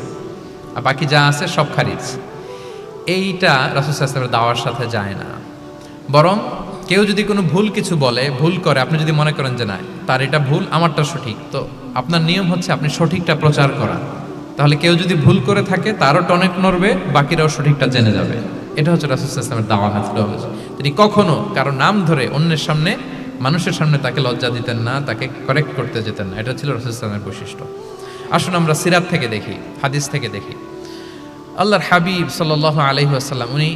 Speaker 1: আর বাকি যা আছে সব খারিজ। এইটা রাসূল সাল্লাল্লাহু আলাইহি ওয়াসাল্লামের দাওয়ার সাথে যায় না। বরং কেউ যদি কোনো ভুল কিছু বলে, ভুল করে, আপনি যদি মনে করেন যে না তার এটা ভুল, আমারটা সঠিক, তো আপনার নিয়ম হচ্ছে আপনি সঠিকটা প্রচার করা। তাহলে কেউ যদি ভুল করে থাকে তারও টনেক নড়বে, বাকিরাও সঠিকটা জেনে যাবে। এটা হচ্ছে রাসূল সাল্লাল্লাহু আলাইহি ওয়াসাল্লামের দাওয়া মেথোডোলজি। তিনি কখনো কারো নাম ধরে অন্যের সামনে, মানুষের সামনে তাকে লজ্জা দিতেন না, তাকে কারেক্ট করতে যেতেন না। এটা ছিল রাসূল সাল্লাল্লাহু আলাইহি ওয়াসাল্লামের বৈশিষ্ট্য। আসুন আমরা সিরাত থেকে দেখি, হাদিস থেকে দেখি। আল্লাহর হাবিব সাল্লাল্লাহু আলাইহি ওয়াসাল্লাম উনি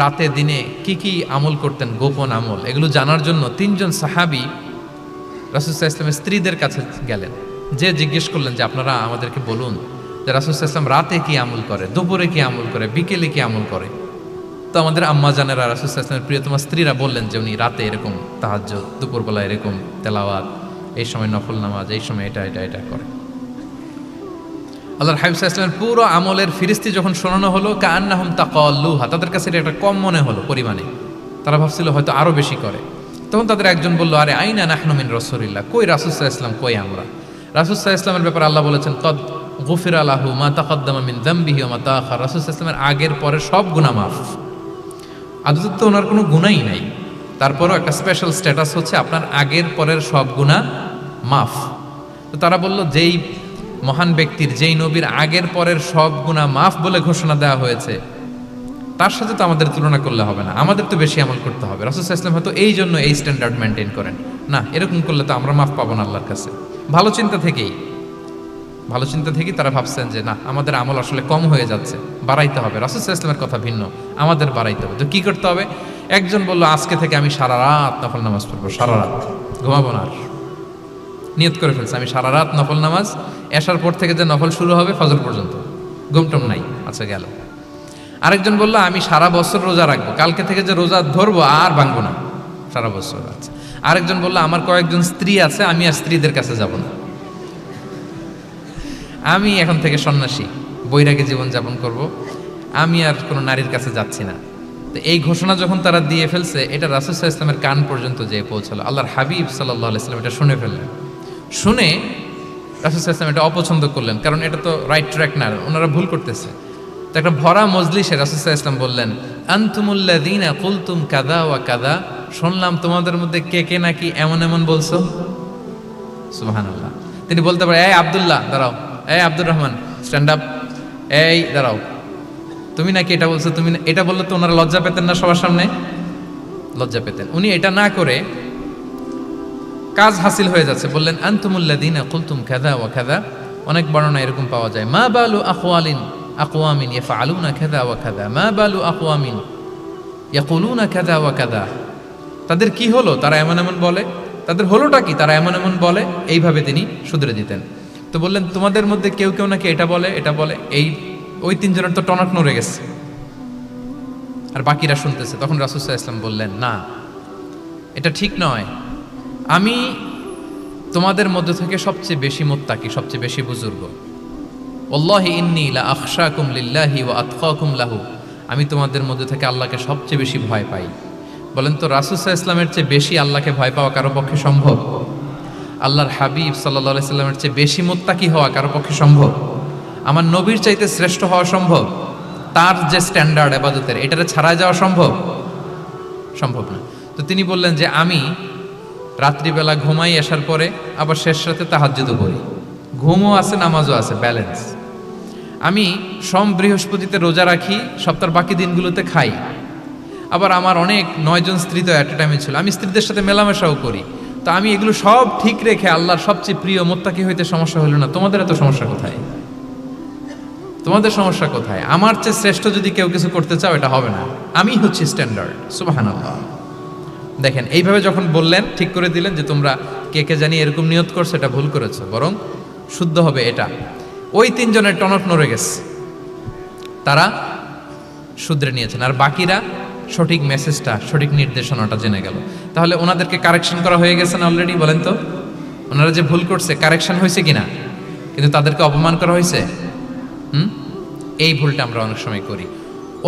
Speaker 1: রাতে দিনে কি কি আমল করতেন, গোপন আমল, এগুলো জানার জন্য তিনজন সাহাবী রাসূল সাল্লাল্লাহু আলাইহি ওয়াসাল্লামের স্ত্রীদের কাছে গেলেন। যে জিজ্ঞেস করলেন যে আপনারা আমাদেরকে বলুন যে রাসূল সাল্লাল্লাহু আলাইহি ওয়াসাল্লাম রাতে কি আমল করে, দুপুরে কি আমল করে, বিকেলে কি আমল করে। তো আমাদের আম্মা জানেরা, রাসূল সাল্লাল্লাহু আলাইহি ওয়াসাল্লামের প্রিয়তমা স্ত্রীরা বললেন যে উনি রাতে এরকম তাহাজ্জুদ, দুপুরবেলা এরকম তেলাওয়াত, এই সময় নফল নামাজ, এই সময় এটা এটা এটা করে। আল্লাহর হাবিব সাল্লাল্লাহু আলাইহি ওয়াসাল্লামের পুরো আমলের ফিরিস্তি যখন শোনানো হলো, কাআন্নাহুম তাকাল্লুহা, তাদের কাছে এটা একটা কম মনে হলো পরিমাণে, তারা ভাবছিল হয়তো আরো বেশি করে। তখন তাদের একজন বলল, আরে আইনা নাহনু মিন রাসূলিল্লাহ, কই রাসূল সাল্লাল্লাহু আলাইহি ওয়াসাল্লাম, কই আমরা। রাসূল সাল্লাল্লাহু আলাইহি ওয়াসাল্লামের ব্যাপারে আল্লাহ বলেছেন, কদ গুফিরা লাহু মা তাকাদ্দামা মিন যামবিহি ওয়া মা তাআখার, রাসূল সাল্লাল্লাহু আলাইহি ওয়াসাল্লামের আগের পরের সব গুনাহ মাফ। আদতে তো ওনার কোনো গুনাহই নাই, তারপরও একটা স্পেশাল স্ট্যাটাস হচ্ছে আপনার আগের পরের সব গুনাহ মাফ। তো তারা বলল, যেই মহান ব্যক্তির, যেই নবীর আগের পরের সব গুনাহ মাফ বলে ঘোষণা দেওয়া হয়েছে, তার সাথে তো আমাদের তুলনা করলে হবে না, আমাদের তো বেশি আমল করতে হবে। রাসূল সাল্লাল্লাহু আলাইহি ওয়াসাল্লাম হয়তো এই জন্য এই স্ট্যান্ডার্ড মেনটেন করেন না, এরকম করলে তো আমরা মাফ পাবো না আল্লাহর কাছে। ভালো চিন্তা থেকেই তারা ভাবছেন যে না, আমাদের আমল আসলে কম হয়ে যাচ্ছে, বাড়াইতে হবে। রাসূল সাল্লাল্লাহু আলাইহি ওয়াসাল্লামের কথা ভিন্ন, আমাদের বাড়াইতে হবে। তো কি করতে হবে? একজন বলল, আজকে থেকে আমি সারা রাত নফল নামাজ পড়বো, সারা রাত ঘুমাবো না। আর নিয়ত করে ফেলছে, আমি সারা রাত নফল নামাজ, এশার পর থেকে যে নফল শুরু হবে ফজর পর্যন্ত, ঘুমটুম নাই। আচ্ছা, গেল। আরেকজন বলল, আমি সারা বছর রোজা রাখবো, কালকে থেকে যে রোজা ধরবো আর ভাঙবো না, সারা বছর। আচ্ছা। আরেকজন বলল, আমার কয়েকজন স্ত্রী আছে, আমি আর স্ত্রীদের কাছে যাব না, আমি এখন থেকে সন্ন্যাসী, বৈরাগী জীবন যাপন করব, আমি আর কোনো নারীর কাছে যাচ্ছি না। তো এই ঘোষণা যখন তারা দিয়ে ফেলছে, এটা রাসূল সাল্লাল্লাহু আলাইহি ওয়াসাল্লামের কান পর্যন্ত যেয়ে পৌঁছালো। আল্লাহর হাবিব সাল্লাল্লাহু আলাইহি ওয়াসাল্লাম এটা শুনে ফেললেন। শুনে রাসূল সাল্লাল্লাহু আলাইহি ওয়াসাল্লাম এটা অপছন্দ করলেন, কারণ এটা তো রাইট ট্র্যাক না, ওনারা ভুল করতেছে। তো একটা ভরা মজলিসে রাসূল সাল্লাল্লাহু আলাইহি ওয়াসাল্লাম বললেন, আনতুমুল্লাযীনা কুলতুম কাযা ওয়া কাযা, শুনলাম তোমাদের মধ্যে কে কে নাকি এমন এমন বলছো। সুবহানাল্লাহ। তিনি বলতে পারে, এই আব্দুল্লাহ দাঁড়াও, এই আব্দুর রহমান স্ট্যান্ড আপ, এই দাঁড়াও, তুমি নাকি এটা বলছো, তুমি এটা বললে তো ওনারা লজ্জা পেতেন না, সবার সামনে লজ্জা পেতেন। উনি এটা না করে কাজ হাসিল হয়ে যাচ্ছে, বললেন আনতুমুল্লাযীনা কুলতুম কাযা ওয়া কাযা। অনেক বর্ণনা এরকম পাওয়া যায়, মা বালু আকওয়ামিন ইয়াফআলুনা কাযা ওয়া কাযা, মা বালু আকওয়ামিন ইয়াকুলুনা কাযা ওয়া কাযা। তাদের কি হলো, তারা এমন এমন বলে, তাদের হলোটা কি, তারা এমন এমন বলে। এইভাবে তিনি শুধরে দিতেন। তো বললেন, তোমাদের মধ্যে কেউ কেউ নাকি এটা বলে, এটা বলে। ওই তিনজনের তো টনক নড়ে গেছে, আর বাকিরা শুনতেছে। তখন রাসূল সাল্লাল্লাহু আলাইহি ওয়াসাল্লাম বললেন, না, এটা ঠিক নয়। আমি তোমাদের মধ্য থেকে সবচেয়ে বেশি মুত্তাকি, সবচেয়ে বেশি বুজুর্গ। ওয়াল্লাহি ইন্নী লা আখশাকুম লিল্লাহি ওয়া আতকাকুম লাহু, আমি তোমাদের মধ্যে থেকে আল্লাহকে সবচেয়ে বেশি ভয় পাই। বলেন তো, রাসূল সাল্লাল্লাহু আলাইহি ওয়াসাল্লামের চেয়ে বেশি আল্লাহকে ভয় পাওয়া কারো পক্ষে সম্ভব? আল্লাহর হাবিব সাল্লাল্লাহু আলাইহি ওয়াসাল্লামের চেয়ে বেশি মুত্তাকি হওয়া কারো পক্ষে সম্ভব? আমার নবীর চাইতে শ্রেষ্ঠ হওয়া সম্ভব? তার যে স্ট্যান্ডার্ড ইবাদতের, এটারে ছাড়াই যাওয়া সম্ভব? সম্ভব না। তো তিনি বললেন যে আমি রাত্রিবেলা ঘুমাই, আসার পরে আবার শেষ রাতে তাহাজ্জুদও করি, ঘুমও আছে, নামাজও আছে, ব্যালেন্স। আমি সোম বৃহস্পতিতে রোজা রাখি, সপ্তাহের বাকি দিনগুলোতে খাই। আবার আমার অনেক 9 জন স্ত্রী তো অ্যাট এ টাইমে ছিল, আমি স্ত্রীদের সাথে মেলামেশাও করি। তো আমি এগুলো সব ঠিক রেখে আল্লাহর সবচেয়ে প্রিয় মুত্তাকি হইতে সমস্যা হলো না। তোমাদের এত সমস্যা কোথায়? তোমাদের সমস্যা কোথায়? আমার চেয়ে শ্রেষ্ঠ যদি কেউ কিছু করতে চাও, এটা হবে না, আমি হচ্ছি স্ট্যান্ডার্ড। সুবহানাল্লাহ। দেখেন, এইভাবে যখন বললেন, ঠিক করে দিলেন যে তোমরা কে কে জানি এরকম নিয়ত করছো, এটা ভুল করেছো, বরং শুদ্ধ হবে এটা। ওই তিনজনের টনক নড়ে গেছে, তারা শুধরে নিয়েছেন, আর বাকিরা সঠিক মেসেজটা, সঠিক নির্দেশনাটা জেনে গেল। তাহলে ওনাদেরকে কারেকশন করা হয়ে গেছে না অলরেডি? বলেন তো, ওনারা যে ভুল করছে কারেকশন হয়েছে কিনা? কিন্তু তাদেরকে অপমান করা হয়েছে। এই ভুলটা আমরা অনেক সময় করি।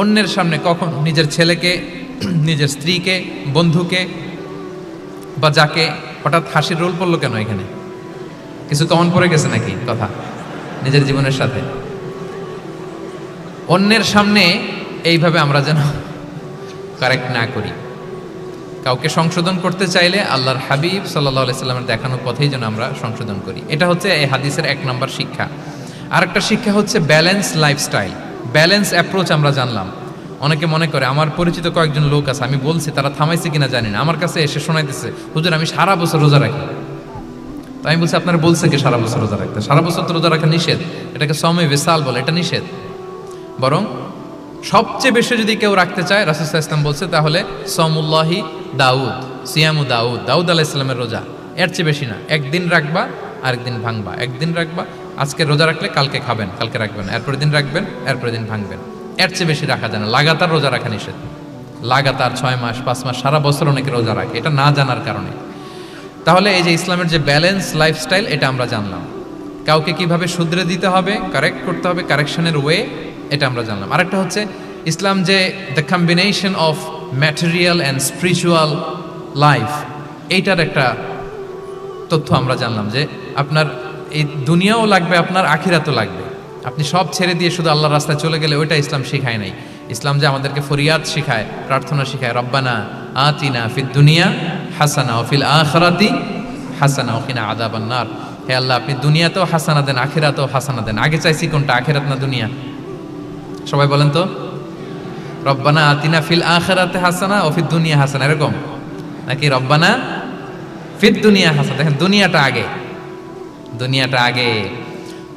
Speaker 1: অন্যের সামনে কখন নিজের ছেলেকে, নিজের স্ত্রীকে, বন্ধুকে বা যাকে, হঠাৎ হাসির রোল পড়লো কেন? এখানে কিছু কমন পড়ে গেছে নাকি কথা নিজের জীবনের সাথে? অন্যের সামনে এইভাবে আমরা যেন কারেক্ট না করি। কাউকে সংশোধন করতে চাইলে আল্লাহর হাবিব সাল্লাল্লাহু আলাইহি সাল্লামের দেখানো পথেই যেন আমরা সংশোধন করি। এটা হচ্ছে এই হাদিসের 1 নম্বর শিক্ষা। আরেকটা শিক্ষা হচ্ছে ব্যালেন্স লাইফস্টাইল, ব্যালেন্স অ্যাপ্রোচ আমরা জানলাম। অনেকে মনে করে, আমার পরিচিত কয়েকজন লোক আছে, আমি বলছি তারা থামাইছে কিনা জানি না, আমার কাছে এসে শোনাইতেছে, হুজুর আমি সারা বছর রোজা রাখি। তো আমি বলছি আপনারা বলছে কি সারা বছর রোজা রাখতে? সারা বছর তো রোজা রাখা নিষেধ, এটাকে সমে বিসাল বলে, এটা নিষেধ। বরং সবচেয়ে বেশি যদি কেউ রাখতে চায়, রাসূল সাল্লাল্লাহু আলাইহি ওয়াসাল্লাম বলছে, তাহলে সমুল্লাহি দাউদ, সিয়ামু দাউদ, দাউদ আলাইহিস সালামের রোজা, এর চেয়ে বেশি না। একদিন রাখবা, আরেকদিন ভাঙবা, একদিন রাখবা, আজকে রোজা রাখলে কালকে খাবেন, কালকে রাখবেন, এরপরের দিন রাখবেন, এরপরের দিন ভাঙবেন, এর চেয়ে বেশি রাখা যায় না। লাগাতার রোজা রাখা নিষেধ, লাগাতার 6 মাস 5 মাস সারা বছর অনেকে রোজা রাখে, এটা না জানার কারণে। তাহলে এই যে ইসলামের যে ব্যালেন্স লাইফস্টাইল, এটা আমরা জানলাম। কাউকে কিভাবে শুধরে দিতে হবে, কারেক্ট করতে হবে, কারেকশনের ওয়ে, এটা আমরা জানলাম। আরেকটা হচ্ছে ইসলাম যে the combination of material and spiritual life, এইটার একটা তথ্য আমরা জানলাম যে আপনার এই দুনিয়াও লাগবে, আপনার আখিরাতও লাগবে। আপনি সব ছেড়ে দিয়ে শুধু আল্লাহর রাস্তায় চলে গেলে ওইটা ইসলাম শিখায় নাই। ইসলাম যে আমাদেরকে ফরিয়াদ শিখায়, প্রার্থনা শিখায়, রব্বানা আতিনা ফিদ দুনিয়া হাসানা ও ফিল আখিরাতি হাসানা ও কিনা আযাবান নার। হে আল্লাহ, আপনি দুনিয়াতেও হাসানা দেন, আখিরাতেও হাসানা দেন। আগে চাইছি কোনটা, আখিরাত না দুনিয়া? সবাই বলেন তো, রব্বানা আতিনা ফিল আখিরাতি হাসানা ও ফিদ দুনিয়া হাসানা, এরকম নাকি রব্বানা ফিদ দুনিয়া হাসানা? দেখেন, দুনিয়াটা আগে, দুনিয়াটা আগে।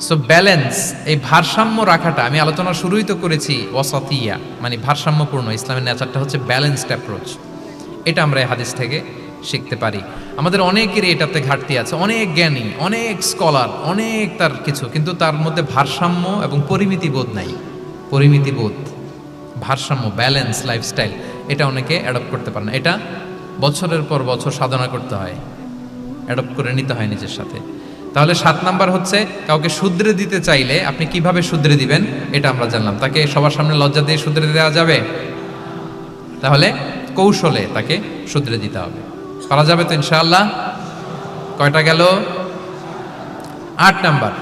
Speaker 1: সো ব্যালেন্স, এই ভারসাম্য রাখাটা আমি আলোচনা শুরুই তো করেছি, ওয়াসাতিয়া মানে ভারসাম্যপূর্ণ। ইসলামের নেচারটা হচ্ছে ব্যালেন্সড অ্যাপ্রোচ। এটা আমরা এই হাদিস থেকে শিখতে পারি। আমাদের অনেকেরই এটাতে ঘাটতি আছে, অনেক জ্ঞানী, অনেক স্কলার, অনেক তার কিছু, কিন্তু তার মধ্যে ভারসাম্য এবং পরিমিতি বোধ নাই। পরিমিতি বোধ, ভারসাম্য, ব্যালেন্স লাইফস্টাইল, এটা অনেকে অ্যাডপ্ট করতে পারে না। এটা বছরের পর বছর সাধনা করতে হয়, অ্যাডপ্ট করে নিতে হয় নিজের সাথে। তাহলে 7 নাম্বার হচ্ছে, কাউকে শুধরে দিতে চাইলে আপনি কিভাবে শুধরে দিবেন, এটা আমরা জানলাম। তাকে সবার সামনে লজ্জা দিয়ে শুধরে দেওয়া যাবে? তাহলে কৌশলে তাকে শুধরে দিতে হবে। পারা যাবে তো ইনশাআল্লাহ? কয়টা গেল? 8 নাম্বার।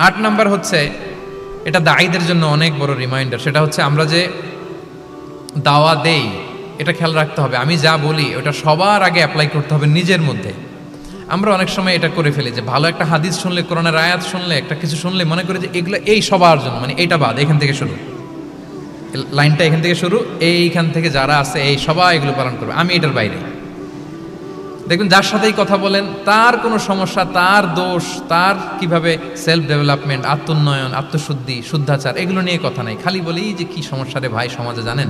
Speaker 1: 8 নাম্বার হচ্ছে, এটা দায়ীদের জন্য অনেক বড় রিমাইন্ডার। সেটা হচ্ছে, আমরা যে দাওয়া দেই, এটা খেয়াল রাখতে হবে। আমি যা বলি ওটা সবার আগে অ্যাপ্লাই করতে হবে নিজের মধ্যে। আমরা অনেক সময় এটা করে ফেলি যে ভালো একটা হাদিস শুনলে, কোরআনের আয়াত শুনলে, একটা কিছু শুনলে মনে করি যে এগুলো এই সবার জন্য, মানে এইটা বাদ, এখান থেকে শুরু, লাইনটা এখান থেকে শুরু, এইখান থেকে যারা আছে এই সবাই এগুলো পালন করবে, আমি এটার বাইরে। দেখবেন যার সাথেই কথা বলেন তার কোনো সমস্যা, তার দোষ, তার কিভাবে সেলফ ডেভেলপমেন্ট, আত্মোন্নয়ন, আত্মশুদ্ধি, শুদ্ধাচার, এগুলো নিয়ে কথা নাই। খালি বলি যে কি সমস্যা রে ভাই সমাজে, জানেন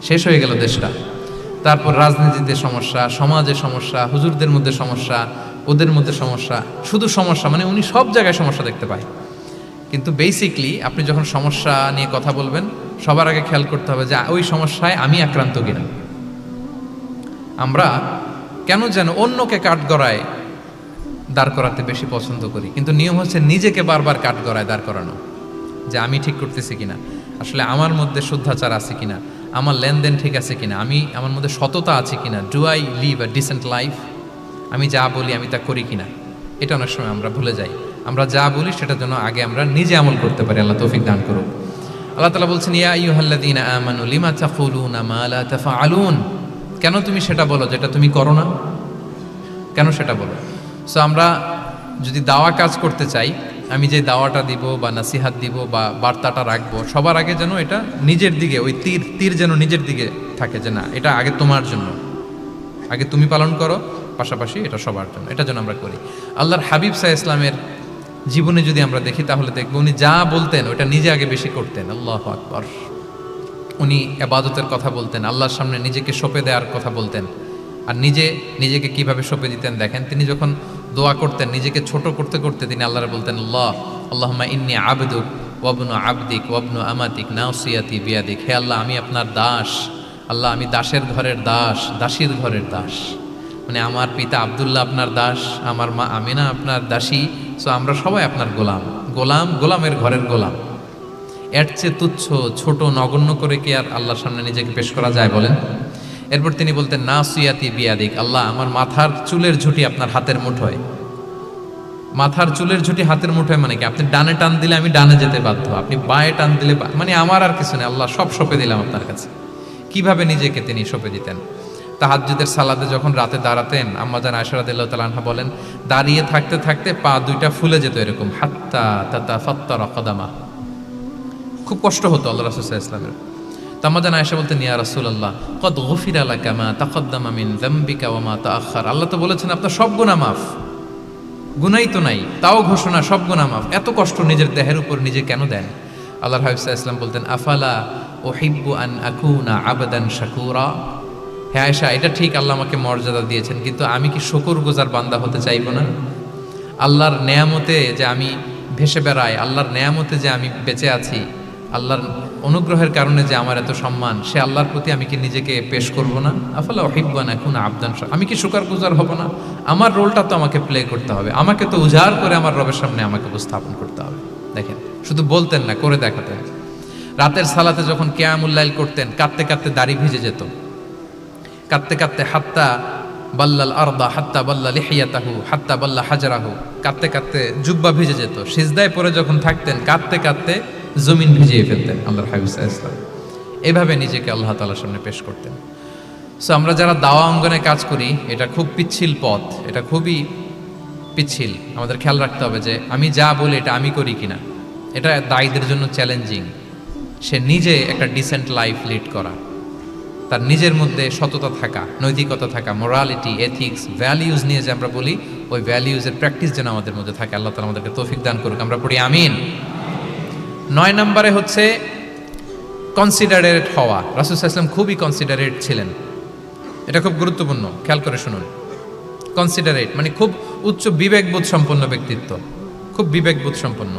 Speaker 1: শেষ হয়ে গেল দেশটা। তারপর রাজনীতিতে সমস্যা, সমাজে সমস্যা, হুজুরদের মধ্যে সমস্যা, ওদের মধ্যে সমস্যা, শুধু সমস্যা, মানে উনি সব জায়গায় সমস্যা দেখতে পায়। কিন্তু বেসিকলি আপনি যখন সমস্যা নিয়ে কথা বলবেন, সবার আগে খেয়াল করতে হবে যে ওই সমস্যায় আমি আক্রান্ত কিনা। আমরা কেন যেন অন্যকে কাঠগড়ায় দাঁড় করাতে বেশি পছন্দ করি, কিন্তু নিয়ম হচ্ছে নিজেকে বারবার কাঠগড়ায় দাঁড় করানো, যে আমি ঠিক করতেছি কিনা, আসলে আমার মধ্যে শুদ্ধাচার আছে কিনা, আমার লেনদেন ঠিক আছে কিনা, আমার মধ্যে সততা আছে কিনা, do I live a decent life, আমি যা বলি আমি তা করি কিনা। এটা অনেক সময় আমরা ভুলে যাই। আমরা যা বলি সেটার জন্য আগে আমরা নিজে আমল করতে পারি। আল্লাহ তৌফিক দান করুন। আল্লাহ তাআলা বলছেন, ইয়া আইয়ুহাল্লাযীনা আমানু লিমা তাকুলুনা মা লা তাফআলুন, কেন তুমি সেটা বলো যেটা তুমি করো না, কেন সেটা বলো। সো আমরা যদি দাওয়া কাজ করতে চাই, আমি যে দাওয়াটা দিব বা নাসিহাত দিব বা বার্তাটা রাখবো, সবার আগে যেন এটা নিজের দিকে, ওই তীর যেন নিজের দিকে থাকে, যে না এটা আগে তোমার জন্য, আগে তুমি পালন করো, পাশাপাশি এটা সবার জন্য, এটা যেন আমরা করি। আল্লাহর হাবিব সাল্লাল্লাহু আলাইহি ওয়াসাল্লামের জীবনে যদি আমরা দেখি তাহলে দেখবো উনি যা বলতেন ওটা নিজে আগে বেশি করতেন। আল্লাহু আকবার। উনি ইবাদতের কথা বলতেন, আল্লাহর সামনে নিজেকে সঁপে দেওয়ার কথা বলতেন। আর নিজেকে কিভাবে সঁপে দিতেন দেখেন, তিনি যখন দোয়া করতেন নিজেকে ছোট করতে করতে তিনি আল্লাহরে বলতেন, আল্লাহুম্মা ইন্নী আবদুক ওয়া ইবনু আবদিক ওয়া ইবনু আমাতিক নাসিয়াতি বিয়াদিক। হে আল্লাহ, আমি আপনার দাস, আল্লাহ আমি দাসের ঘরের দাস, দাসীর ঘরের দাস। মানে আমার পিতা আব্দুল্লাহ আপনার দাস, আমার মা আমিনা আপনার দাসী। সো আমরা সবাই আপনার গোলামের ঘরের গোলাম। এর চেয়ে তুচ্ছ, ছোট, নগণ্য করে কি আর আল্লাহর সামনে নিজেকে পেশ করা যায় বলেন? এরপর তিনি বলতেন, নাসিয়াতি বিয়াদিক, আল্লাহ আমার মাথার চুলের ঝুঁটি আপনার হাতের মুঠোয়। মাথার চুলের ঝুঁটি হাতের মুঠোয় মানে কি, আপনি ডানে টান দিলে আমি ডানে যেতে বাধ্য, আপনি বাঁয়ে টান দিলে মানে আমার আর কিছু নেই, আল্লাহ সব সঁপে দিলাম আপনার কাছে। কিভাবে নিজেকে তিনি সঁপে দিতেন। তাহাজ্জুদের সালাতে যখন রাতে দাঁড়াতেন, আম্মা জান আয়েশা রাদিয়াল্লাহু তাআলা আনহা বলেন, দাঁড়িয়ে থাকতে থাকতে পা দুইটা ফুলে যেত এরকম, হাত্তা তাতাফাত্তারা কদামা। খুব কষ্ট হতো আল্লাহ রাসূল সাল্লাল্লাহু আলাইহি ওয়াসাল্লামের। তো আম্মা জান আয়েশা বলতেন, ইয়া রাসূলুল্লাহ কদ গুফিরা লাকা মা তাকদ্দামা মিন যামবিকা ওয়া মা তাআখার। আল্লাহ তো বলেছেন আপনার সব গুনাহ মাফ, গুনাই তো নাই, তাও ঘোষণা সব গুনাহ মাফ, এত কষ্ট নিজের দেহের উপর নিজে কেন দেন? আল্লাহর হাবিব সাল্লাল্লাহু আলাইহি ওয়াসাল্লাম বলতেন, আফালা উহিব্বু আন আকুনা আবদান শাকুরা। হ্যাঁ আয়েশা, এটা ঠিক, আল্লাহ আমাকে মর্যাদা দিয়েছেন, কিন্তু আমি কি শুকরগুজার বান্দা হতে চাইবো না? আল্লাহর নেয়ামতে যে আমি ভেসে বেড়াই, আল্লাহর নেয়ামতে যে আমি বেঁচে আছি, আল্লাহর অনুগ্রহের কারণে যে আমার এত সম্মান, সে আল্লাহর প্রতি আমি কি নিজেকে পেশ করব না? আফালা উহিব্বু আন আকুনা আবদান শাকুরা, আমি কি শুকরগুজার হব না? আমার রোলটা তো আমাকে প্লে করতে হবে, আমাকে তো উজাড় করে আমার রবের সামনে আমাকে উপস্থাপন করতে হবে। দেখেন, শুধু বলতেন না, করে দেখাতেন। রাতের সালাতে যখন কিয়ামুল লাইল করতেন, কাঁদতে কাঁদতে দাড়ি ভিজে যেত, কাঁদতে কাঁদতে হাত্তা বাল্লাল আরদা হাত্তা বাল্লা লিহিয়াতাহু হাত্তা বাল্লা হাজরাহু, কাঁদতে কাঁদতে জুব্বা ভিজে যেত। সিজদায় পরে যখন থাকতেন, কাঁদতে কাঁদতে জমিন ভিজিয়ে ফেলতেন আল্লাহর হাবিব সাল্লাল্লাহু আলাইহি ওয়াসাল্লাম। এভাবে নিজেকে আল্লাহ তাআলার সামনে পেশ করতেন। সো আমরা যারা দাওয়া অঙ্গনে কাজ করি, এটা খুব পিচ্ছিল পথ, এটা খুবই পিচ্ছিল। আমাদের খেয়াল রাখতে হবে যে আমি যা বলি এটা আমি করি কিনা। এটা দায়ীদের জন্য চ্যালেঞ্জিং। সে নিজে একটা ডিসেন্ট লাইফ লিড করা, তার নিজের মধ্যে সততা থাকা, নৈতিকতা থাকা, মোরালিটি, এথিক্স, ভ্যালিউজ নিয়ে যে আমরা বলি, ওই ভ্যালিউজের প্র্যাকটিস যেন আমাদের মধ্যে থাকে। আল্লাহ তাআলা আমাদেরকে তৌফিক দান করুক, আমরা পড়ি আমিন। 9 নম্বরে হচ্ছে কনসিডারেট হওয়া। রাসূল সাল্লাল্লাহু আলাইহি ওয়াসাল্লাম খুবই কনসিডারেট ছিলেন, এটা খুব গুরুত্বপূর্ণ, খেয়াল করে শুনুন। কনসিডারেট মানে খুব উচ্চ বিবেকবোধ সম্পন্ন ব্যক্তিত্ব, খুব বিবেকবোধ সম্পন্ন।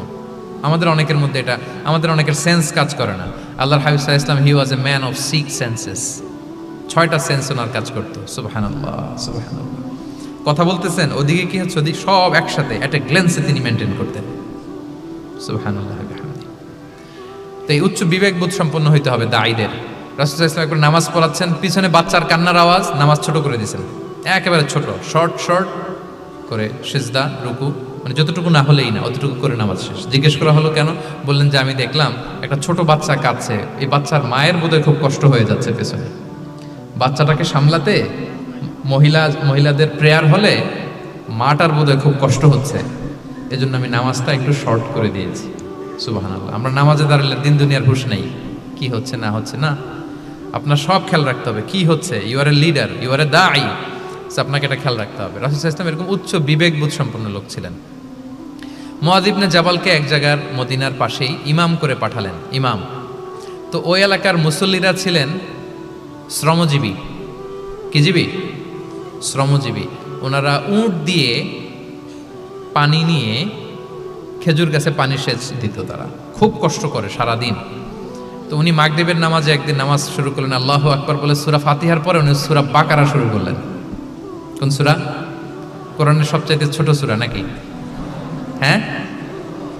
Speaker 1: আমাদের অনেকের মধ্যে এটা, আমাদের অনেকের সেন্স কাজ করে না। আল্লাহর হাবিব সাল্লাল্লাহু আলাইহি ওয়াসাল্লাম he was a man of 6 senses. 6টা সেন্স ওনার কাজ করতো। সুবহানাল্লাহ, সুবহানাল্লাহ। কথা বলতেছেন, ওদিকে কি হচ্ছে, ওদিকে সব একসাথে একটা গ্ল্যান্সে তিনি মেনটেন করতেন। সুবহানাল্লাহ বিহামদি। তো এই উচ্চ বিবেকবোধ সম্পন্ন হইতে হবে দায়ীদের। রাসূল সাল্লাল্লাহু আলাইহি ওয়াসাল্লাম একবার নামাজ পড়াচ্ছেন, পিছনে বাচ্চার কান্নার আওয়াজ, নামাজ ছোট করে দিয়েছেন, একেবারে ছোট, শর্ট শর্ট করে সিজদা, রুকু, মানে যতটুকু না হলেই না, অতটুকু করে নামাজ শেষ। জিজ্ঞেস করা হলো কেন? বললেন যে আমি দেখলাম একটা ছোট বাচ্চা কাঁদছে, এই বাচ্চার মায়ের বোধহয় খুব কষ্ট হয়ে যাচ্ছে পেছনে, বাচ্চাটাকে সামলাতে মহিলাদের প্রেয়ার হলে মাটার বোধহয় খুব কষ্ট হচ্ছে, এজন্য আমি নামাজটা একটু শর্ট করে দিয়েছি। সুবহানাল্লাহ। আমরা নামাজে দাঁড়ালে দিন দুনিয়ার হুঁশ নেই, কি হচ্ছে না হচ্ছে না, আপনার সব খেয়াল রাখতে হবে। কি হচ্ছে, you are a leader, you are a দাঈ, আপনাকে এটা খেয়াল রাখতে হবে। রাসূল সাল্লাল্লাহু আলাইহি ওয়াসাল্লাম এরকম উচ্চ বিবেকবোধ সম্পন্ন লোক ছিলেন। মুআয ইবনে জাবালকে এক জায়গার মদিনার পাশেই ইমাম করে পাঠালেন, ইমাম। তো ওই এলাকার মুসল্লিরা ছিলেন শ্রমজীবী। কি জীবী? শ্রমজীবী। ওনারা উট দিয়ে পানি নিয়ে খেজুর গাছে পানি সেচ দিত, তারা খুব কষ্ট করে সারাদিন। তো উনি মাগরিবের নামাজে একদিন নামাজ শুরু করলেন, আল্লাহু আকবার বলে সূরা ফাতিহার পরে উনি সূরা বাকারা শুরু করলেন। কোন সূরা? কোরআনের সবচাইতে ছোট সূরা নাকি? হ্যাঁ,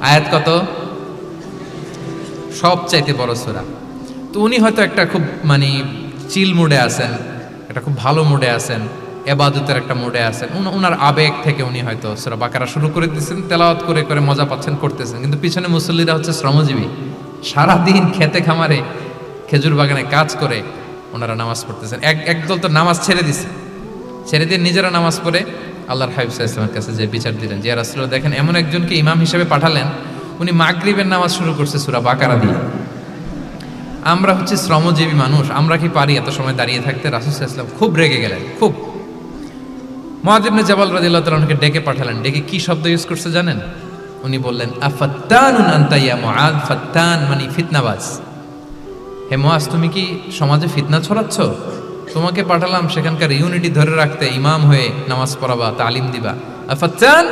Speaker 1: আয়াত কত? সবচাইতে বড় সূরা। তো উনি হয়তো একটা খুব মানে চিল মুডে আছেন, একটা খুব ভালো মুডে আছেন, ইবাদতের একটা মুডে আছেন, উনার আবেগ থেকে উনি হয়তো সূরা বাকারা শুরু করে দিয়েছেন, তেলাওয়াত করে করে মজা পাচ্ছেন, করতেছেন। কিন্তু পিছনে মুসল্লিরা হচ্ছে শ্রমজীবী, সারাদিন খেতে খামারে খেজুর বাগানে কাজ করে ওনারা নামাজ পড়তেছেন। একদল তো নামাজ ছেড়ে দিছে, ছেড়ে দিয়ে নিজেরা নামাজ পড়ে আল্লাহর হাবিব সাল্লাল্লাহু আলাইহি ওয়াসাল্লামের কাছে যে বিচার দিলেন যে, ইয়া রাসূলুল্লাহ, দেখেন এমন একজনকে ইমাম হিসেবে পাঠালেন, উনি মাগরিবের নামাজ শুরু করছে সূরা বাকারা দিয়ে। আমরা হচ্ছে শ্রমজীবী মানুষ, আমরা কি পারি এত সময় দাঁড়িয়ে থাকতে? রাসূল সাল্লাল্লাহু আলাইহি ওয়াসাল্লাম খুব রেগে গেলেন, খুব। মুআয ইবনে জাবাল রাদিয়াল্লাহু তাআলা আনহুকে ডেকে পাঠালেন। ডেকে কি শব্দ ইউজ করছে জানেন? উনি বললেন, আফাত্তানুন আনতা ইয়া মুআয। ফাত্তান মানে ফিতনাবাজ। হে মুআয, তুমি কি সমাজে ফিতনা ছড়াচ্ছ? তোমাকে পাঠালাম সেখানকার ইউনিটি ধরে রাখতে, ইমাম হয়ে নামাজ পড়াবা, তালিম দিবা। আফাত্তান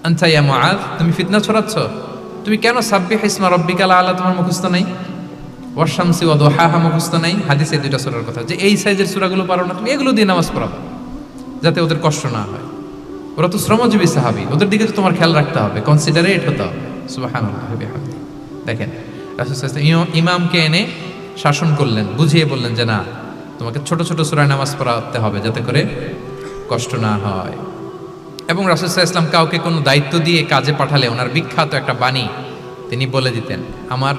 Speaker 1: আনতা ইয়া মুআয, তুমি ফিতনা ছড়াচ্ছ? তুমি কেন সাব্বিহ ইসমা রাব্বিকাল আলা তোমার মুখস্থ নাই? ওয়াশ শামসি ওয়া দুহাহা মুখস্থ নাই? হাদিসে দুইটা সূরার কথা, যে এই সাইজের সূরাগুলো পারো না, তুমি এগুলো দিয়ে নামাজ পড়াবা যাতে ওদের কষ্ট না হয়। ওরা তো শ্রমজীবী সাহাবী, ওদের দিকে তো তোমার খেয়াল রাখতে হবে, কনসিডারেট হতে হবে। সুবহানাল্লাহ বিহামদিহি। দেখেন রাসূল সাল্লাল্লাহু আলাইহি ওয়াসাল্লাম ইমামকে এনে শাসন করলেন, বুঝিয়ে বললেন যে না, তোমাকে ছোট ছোট সূরায় নামাজ পড়াতে হবে যাতে করে কষ্ট না হয়। এবং রাসূল সাল্লাল্লাহু আলাইহি ওয়াসাল্লাম কাউকে কোনো দায়িত্ব দিয়ে কাজে পাঠালে ওনার বিখ্যাত একটা বাণী তিনি বলে দিতেন। আমার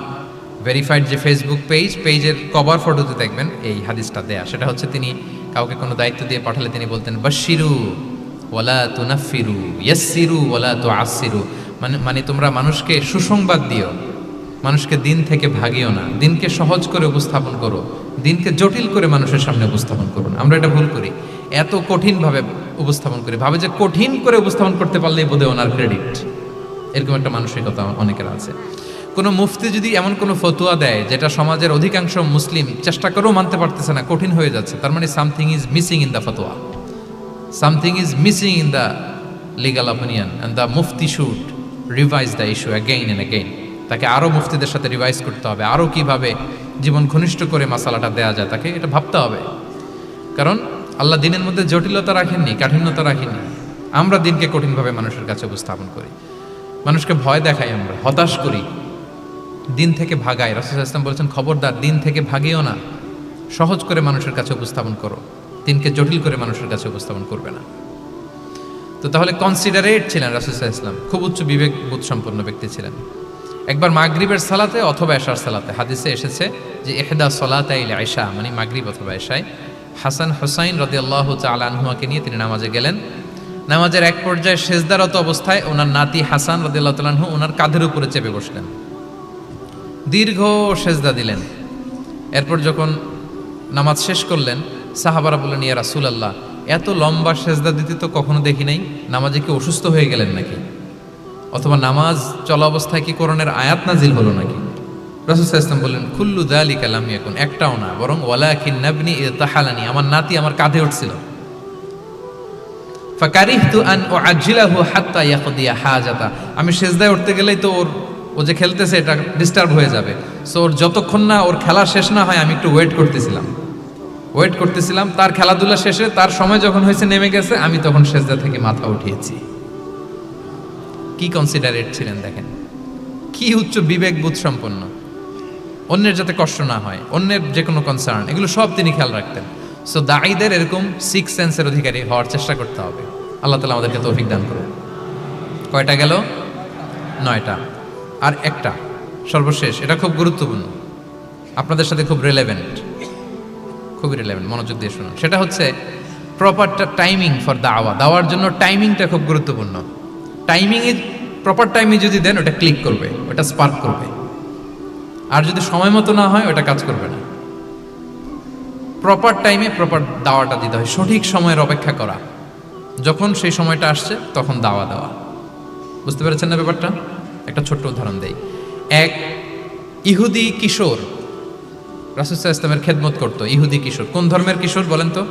Speaker 1: ভেরিফাইড যে ফেসবুক পেজের কভার ফটোতে দেখবেন এই হাদিসটা দেয়া। সেটা হচ্ছে তিনি কাউকে কোনো দায়িত্ব দিয়ে পাঠালে তিনি বলতেন বাশশিরু ওয়ালা তুনাফিরু ইয়াসসিরু ওয়ালা তুআসসিরু, মানে তোমরা মানুষকে সুসংবাদ দিও, মানুষকে দিন থেকে ভাগিও না, দিনকে সহজ করে উপস্থাপন করো, দিনকে জটিল করে মানুষের সামনে উপস্থাপন করো না। আমরা এটা ভুল করি, এত কঠিনভাবে উপস্থাপন করি, ভাবে যে কঠিন করে উপস্থাপন করতে পারলেই বোধহয় ওনার ক্রেডিট, এরকম একটা মানসিকতা অনেকের আছে। কোনো মুফতি যদি এমন কোনো ফতোয়া দেয় যেটা সমাজের অধিকাংশ মুসলিম চেষ্টা করেও মানতে পারতেছে না, কঠিন হয়ে যাচ্ছে, তার মানে something is missing in the ফতোয়া, something is missing in the legal opinion, and the মুফতি should revise the issue again and again. তাকে আরও মুফতিদের সাথে রিভাইজ করতে হবে, আরও কীভাবে জীবন ঘনিষ্ঠ করে মাসালাটা দেওয়া যায়, তাকে এটা ভাবতে হবে। কারণ আল্লাহ দিনের মধ্যে জটিলতা রাখেননি, কাঠিন্যতা রাখেননি। আমরা দিনকে কঠিনভাবে মানুষের কাছে উপস্থাপন করি, মানুষকে ভয় দেখাই, আমরা হতাশ করি, দিন থেকে ভাগাই। রাসূল সাল্লাল্লাহু আলাইহি ওয়াসাল্লাম বলেছেন, খবরদার দিন থেকে ভাগিও না, সহজ করে মানুষের কাছে উপস্থাপন করো, দিনকে জটিল করে মানুষের কাছে উপস্থাপন করবে না। তো তাহলে কনসিডারেট ছিলেন রাসূল সাল্লাল্লাহু আলাইহি ওয়াসাল্লাম, খুব উচ্চ বিবেকবোধ সম্পন্ন ব্যক্তি ছিলেন। একবার মাগরিবের সালাতে অথবা এশার সালাতে হাদিসে এসেছে যে ইহদা সলাতাইল ইশা, মানে মাগরিব অথবা এশায়, হাসান হুসাইন রাদিয়াল্লাহু তাআলা আনহুমাকে নিয়ে তিনি নামাজে গেলেন। নামাজের এক পর্যায়ে সেজদারত অবস্থায় ওনার নাতি হাসান রাদিয়াল্লাহু তাআলা আনহু ওনার কাঁধের উপরে চেপে বসলেন, দীর্ঘ সেজদা দিলেন। এরপর যখন নামাজ শেষ করলেন, সাহাবারা বললেন, ইয়া রাসূলুল্লাহ, এত লম্বা সেজদা দিতে তো কখনো দেখি নাই, নামাজে কি অসুস্থ হয়ে গেলেন নাকি, অথবা নামাজ চলা অবস্থায় কি কোরআনের আয়াত নাজিল হলো নাকি? রাসূল সাল্লাল্লাহু আলাইহি ওয়াসাল্লাম বললেন, কুল্লু যালিকা লাম ইয়াকুন, একটাও না, বরং ওয়ালাকিন নাবনি ইতাহালানি, আমার নাতি আমার কাঁধে উঠছিল। ফাকারিহতু আন উআজ্জিলাহু হাত্তা ইয়াকদিয়া হাজাতা, আমি সেজদায় উঠতে গেলেই তো ও যে খেলতেছে এটা ডিস্টার্ব হয়ে যাবে, সো ওর যতক্ষণ না ওর খেলা শেষ না হয় আমি একটু ওয়েট করতেছিলাম। তার খেলাধুলা শেষে তার সময় যখন হয়েছে নেমে গেছে, আমি তখন সেজদা থেকে মাথা উঠিয়েছি। কি কনসিডারেট ছিলেন দেখেন, কি উচ্চ বিবেকবোধ সম্পন্ন, অন্যের যাতে কষ্ট না হয়, অন্যের যে কোনো কনসার্ন, এগুলো সব তিনি খেয়াল রাখতেন। সো দাঈদের এরকম সিক্স সেন্সের অধিকারী হওয়ার চেষ্টা করতে হবে। আল্লাহ তাআলা আমাদেরকে তৌফিক দান করুন। কয়টা গেল? 9টা। আর একটা সর্বশেষ, এটা খুব গুরুত্বপূর্ণ, আপনাদের সাথে খুব রিলেভেন্ট, খুবই রিলেভেন্ট, মনোযোগ দিয়ে শুনুন। সেটা হচ্ছে প্রপার টাইমিং ফর দাওয়ার জন্য টাইমিংটা খুব গুরুত্বপূর্ণ। প্রপার টাইমে যদি দেন, ওটা ক্লিক করবে, ওটা স্পার্ক করবে। আর যদি সময় মতো না হয়, ওটা কাজ করবে না। প্রপার টাইমে প্রপার দাওয়াটা দিতে হয়, সঠিক সময়ের অপেক্ষা করা, যখন সেই সময়টা আসছে তখন দাওয়া দেওয়া। বুঝতে পেরেছেন না ব্যাপারটা? একটা ছোট্ট উদাহরণ দেই। এক ইহুদি কিশোর রাসূল সাল্লাল্লাহু আলাইহি ওয়াসাল্লামের খেদমত করতো। ইহুদি কিশোর, কোন ধর্মের কিশোর বলেন তো?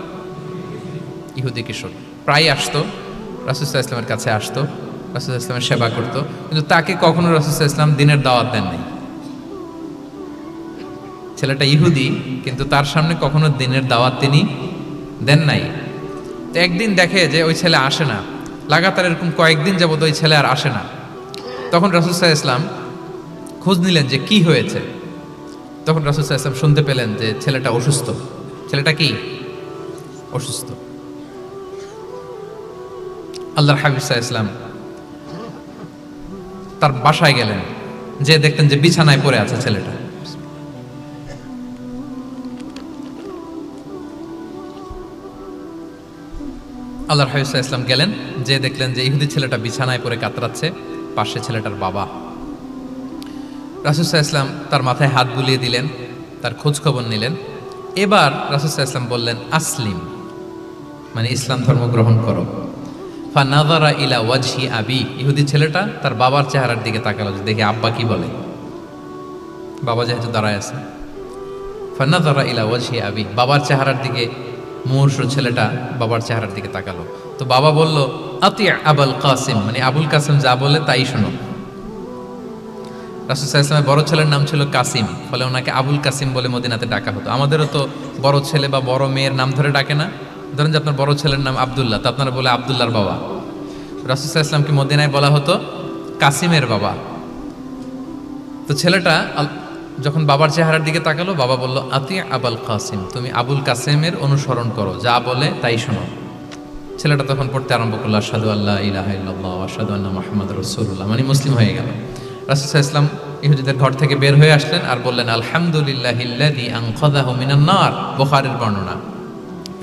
Speaker 1: ইহুদি কিশোর। প্রায় আসতো রাসূল সাল্লাল্লাহু আলাইহি ওয়াসাল্লামের কাছে, আসতো রাসূল সাল্লাল্লাহু আলাইহি ওয়াসাল্লামের সেবা করতো, কিন্তু তাকে কখনো রাসূল সাল্লাল্লাহু আলাইহি ওয়াসাল্লাম দিনের দাওয়াত দেন নাই। ছেলেটা ইহুদি, কিন্তু তার সামনে কখনো দিনের দাওয়াত তিনি দেন নাই। তো একদিন দেখে যে ওই ছেলে আসে না, লাগাতার এরকম কয়েকদিন যাবত ওই ছেলে আর আসে না। তখন রাসূল সাল্লাল্লাহু আলাইহি ওয়াসাল্লাম খোঁজ নিলেন যে কি হয়েছে। তখন রাসূল সাল্লাল্লাহু আলাইহি ওয়াসাল্লাম শুনতে পেলেন যে ছেলেটা অসুস্থ। ছেলেটা কি অসুস্থ? আল্লাহর হাবিব সাল্লাল্লাহু আলাইহি ওয়াসাল্লাম তার বাসায় গেলেন, যে দেখতেন যে বিছানায় পড়ে আছে ছেলেটা। আল্লাহর হাবিব সাল্লাল্লাহু আলাইহি ওয়াসাল্লাম গেলেন, যে দেখলেন যে ইহুদি ছেলেটা বিছানায় পড়ে কাতরাচ্ছে, পাশে ছেলেটার বাবা। রাসূল সাল্লাল্লাহু আলাইহি ওয়াসাল্লাম তার মাথায় হাত বুলিয়ে দিলেন, তার খোঁজ খবর নিলেন। এবার রাসূল সাল্লাল্লাহু আলাইহি ওয়াসাল্লাম বললেন, আসলিম, মানে ইসলাম ধর্ম গ্রহণ করো। ফানাযারা ইলা ওয়াজহি আবি, ইহুদি ছেলেটা তার বাবার চেহারার দিকে তাকালো, যে দেখে আব্বা কি বলে। বাবা যেহেতু দাঁড়ায় আছে, ফানাযারা ইলা ওয়াজহি আবি, বাবার চেহারার দিকে মুমূর্ষু ছেলেটা বাবার চেহারার দিকে তাকালো। তো বাবা বলল, আতি আবুল কাসিম, মানে আবুল কাসিম যা বলে তাই শোনো। রাসূল সাল্লাল্লাহু আলাইহি ওয়াসাল্লামের বড় ছেলের নাম ছিল কাসিম, ফলে ওনাকে আবুল কাসিম বলে মদিনাতে ডাকা হতো। আমাদেরও তো বড় ছেলে বা বড় মেয়ের নাম ধরে ডাকে না? ধরেন যে আপনার বড় ছেলের নাম আব্দুল্লাহ, তো আপনারা বলে আব্দুল্লাহর বাবা। রাসূল সাল্লাল্লাহু আলাইহি ওয়াসাল্লামকে মদিনায় বলা হতো কাসিমের বাবা। তো ছেলেটা যখন বাবার চেহারার দিকে তাকালো, বাবা বলল, আতি আবুল কাসিম, তুমি আবুল কাসিমের অনুসরণ করো, যা বলে তাই শোনো। ছেলেটা তখন পড়তে আরম্ভ করলো, আশহাদু আল্লা ইলাহা ইল্লাল্লাহ ওয়া আশহাদু আন্না মুহাম্মাদুর রাসূলুল্লাহ, মানে মুসলিম হয়ে গেল। রাসূল সাল্লাল্লাহু আলাইহি ওয়াসাল্লাম ইহুদিদের ঘর থেকে বের হয়ে আসলেন আর বললেন, আলহামদুলিল্লাহিল্লাযী আনকাযাহু মিনান নার, বুখারীর বর্ণনা।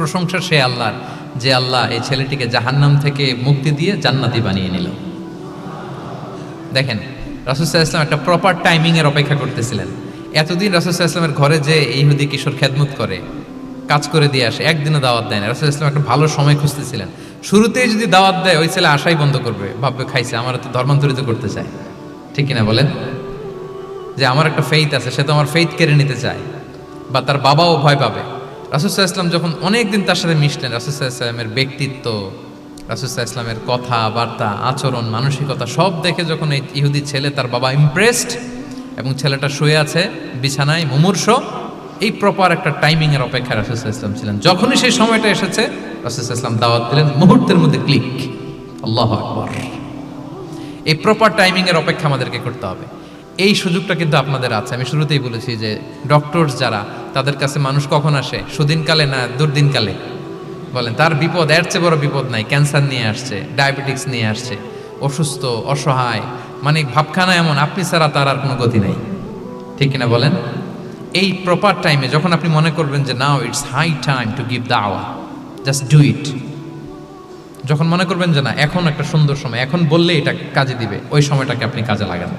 Speaker 1: প্রশংসা সে আল্লাহর, যে আল্লাহ এই ছেলেটিকে জাহান্নাম থেকে মুক্তি দিয়ে জান্নাতি বানিয়ে নিল। দেখেন, রাসূল সাল্লাল্লাহু আলাইহি ওয়াসাল্লাম একটা প্রপার টাইমিং এর অপেক্ষা করতেছিলেন। এতদিন রাসূল সাল্লাল্লাহু আলাইহি ওয়াসাল্লামের ঘরে যে ইহুদি কিশোর খেদমত করে, কাজ করে দিয়ে আসে, একদিনও দাওয়াত দেয় না। রাসূল সাল্লাল্লাহু আলাইহি ওয়াসাল্লাম একটা ভালো সময় খুঁজতেছিলেন। শুরুতেই যদি দাওয়াত দেয়, ওই ছেলে আশাই বন্ধ করবে, ভাববে খাইছে, আমার তো ধর্মান্তরিত করতে চায়। ঠিক কিনা বলেন? যে আমার একটা ফেইথ আছে, সে তো আমার ফেইথ কেড়ে নিতে চায়, বা তার বাবাও ভয় পাবে। রাসূল সাল্লাল্লাহু আলাইহি ওয়াসাল্লাম যখন অনেকদিন তার সাথে মিশলেন, রাসূল সাল্লাল্লাহু আলাইহি ওয়াসাল্লামের ব্যক্তিত্ব, রাসূল সাল্লাল্লাহু আলাইহি ওয়াসাল্লামের কথা বার্তা, আচরণ, মানসিকতা সব দেখে যখন এই ইহুদি ছেলে, তার বাবা ইমপ্রেসড, এবং ছেলেটা শুয়ে আছে বিছানায় মুমূর্ষ, এই প্রপার একটা টাইমিং এর অপেক্ষায় রাসূল সাল্লাল্লাহু আলাইহি ওয়াসাল্লাম ছিলেন। যখনই সেই সময়টা এসেছে, রাসূল সাল্লাল্লাহু আলাইহি ওয়াসাল্লাম দাওয়াত দিলেন, মুহূর্তের মধ্যে ক্লিক। আল্লাহু আকবার। এই প্রপার টাইমিং এর অপেক্ষা আমাদেরকে করতে হবে। এই সুযোগটা কিন্তু আপনাদের আছে। আমি শুরুতেই বলেছি যে ডক্টরস যারা, তাদের কাছে মানুষ কখন আসে? সুদিনকালে না দুর্দিনকালে? বলেন, তার বিপদ, এর চেয়ে বড় বিপদ নাই। ক্যান্সার নিয়ে আসছে, ডায়াবেটিক্স নিয়ে আসছে, অসুস্থ, অসহায়, মানে ভাবখানা এমন, আপনি ছাড়া তার আর কোনো গতি নেই। ঠিক কিনা বলেন? এই প্রপার টাইমে যখন আপনি মনে করবেন যে now it's high time to give দাওয়া, জাস্ট ডু ইট। যখন মনে করবেন যে না, এখন একটা সুন্দর সময়, এখন বললে এটা কাজে দিবে, ওই সময়টাকে আপনি কাজে লাগান।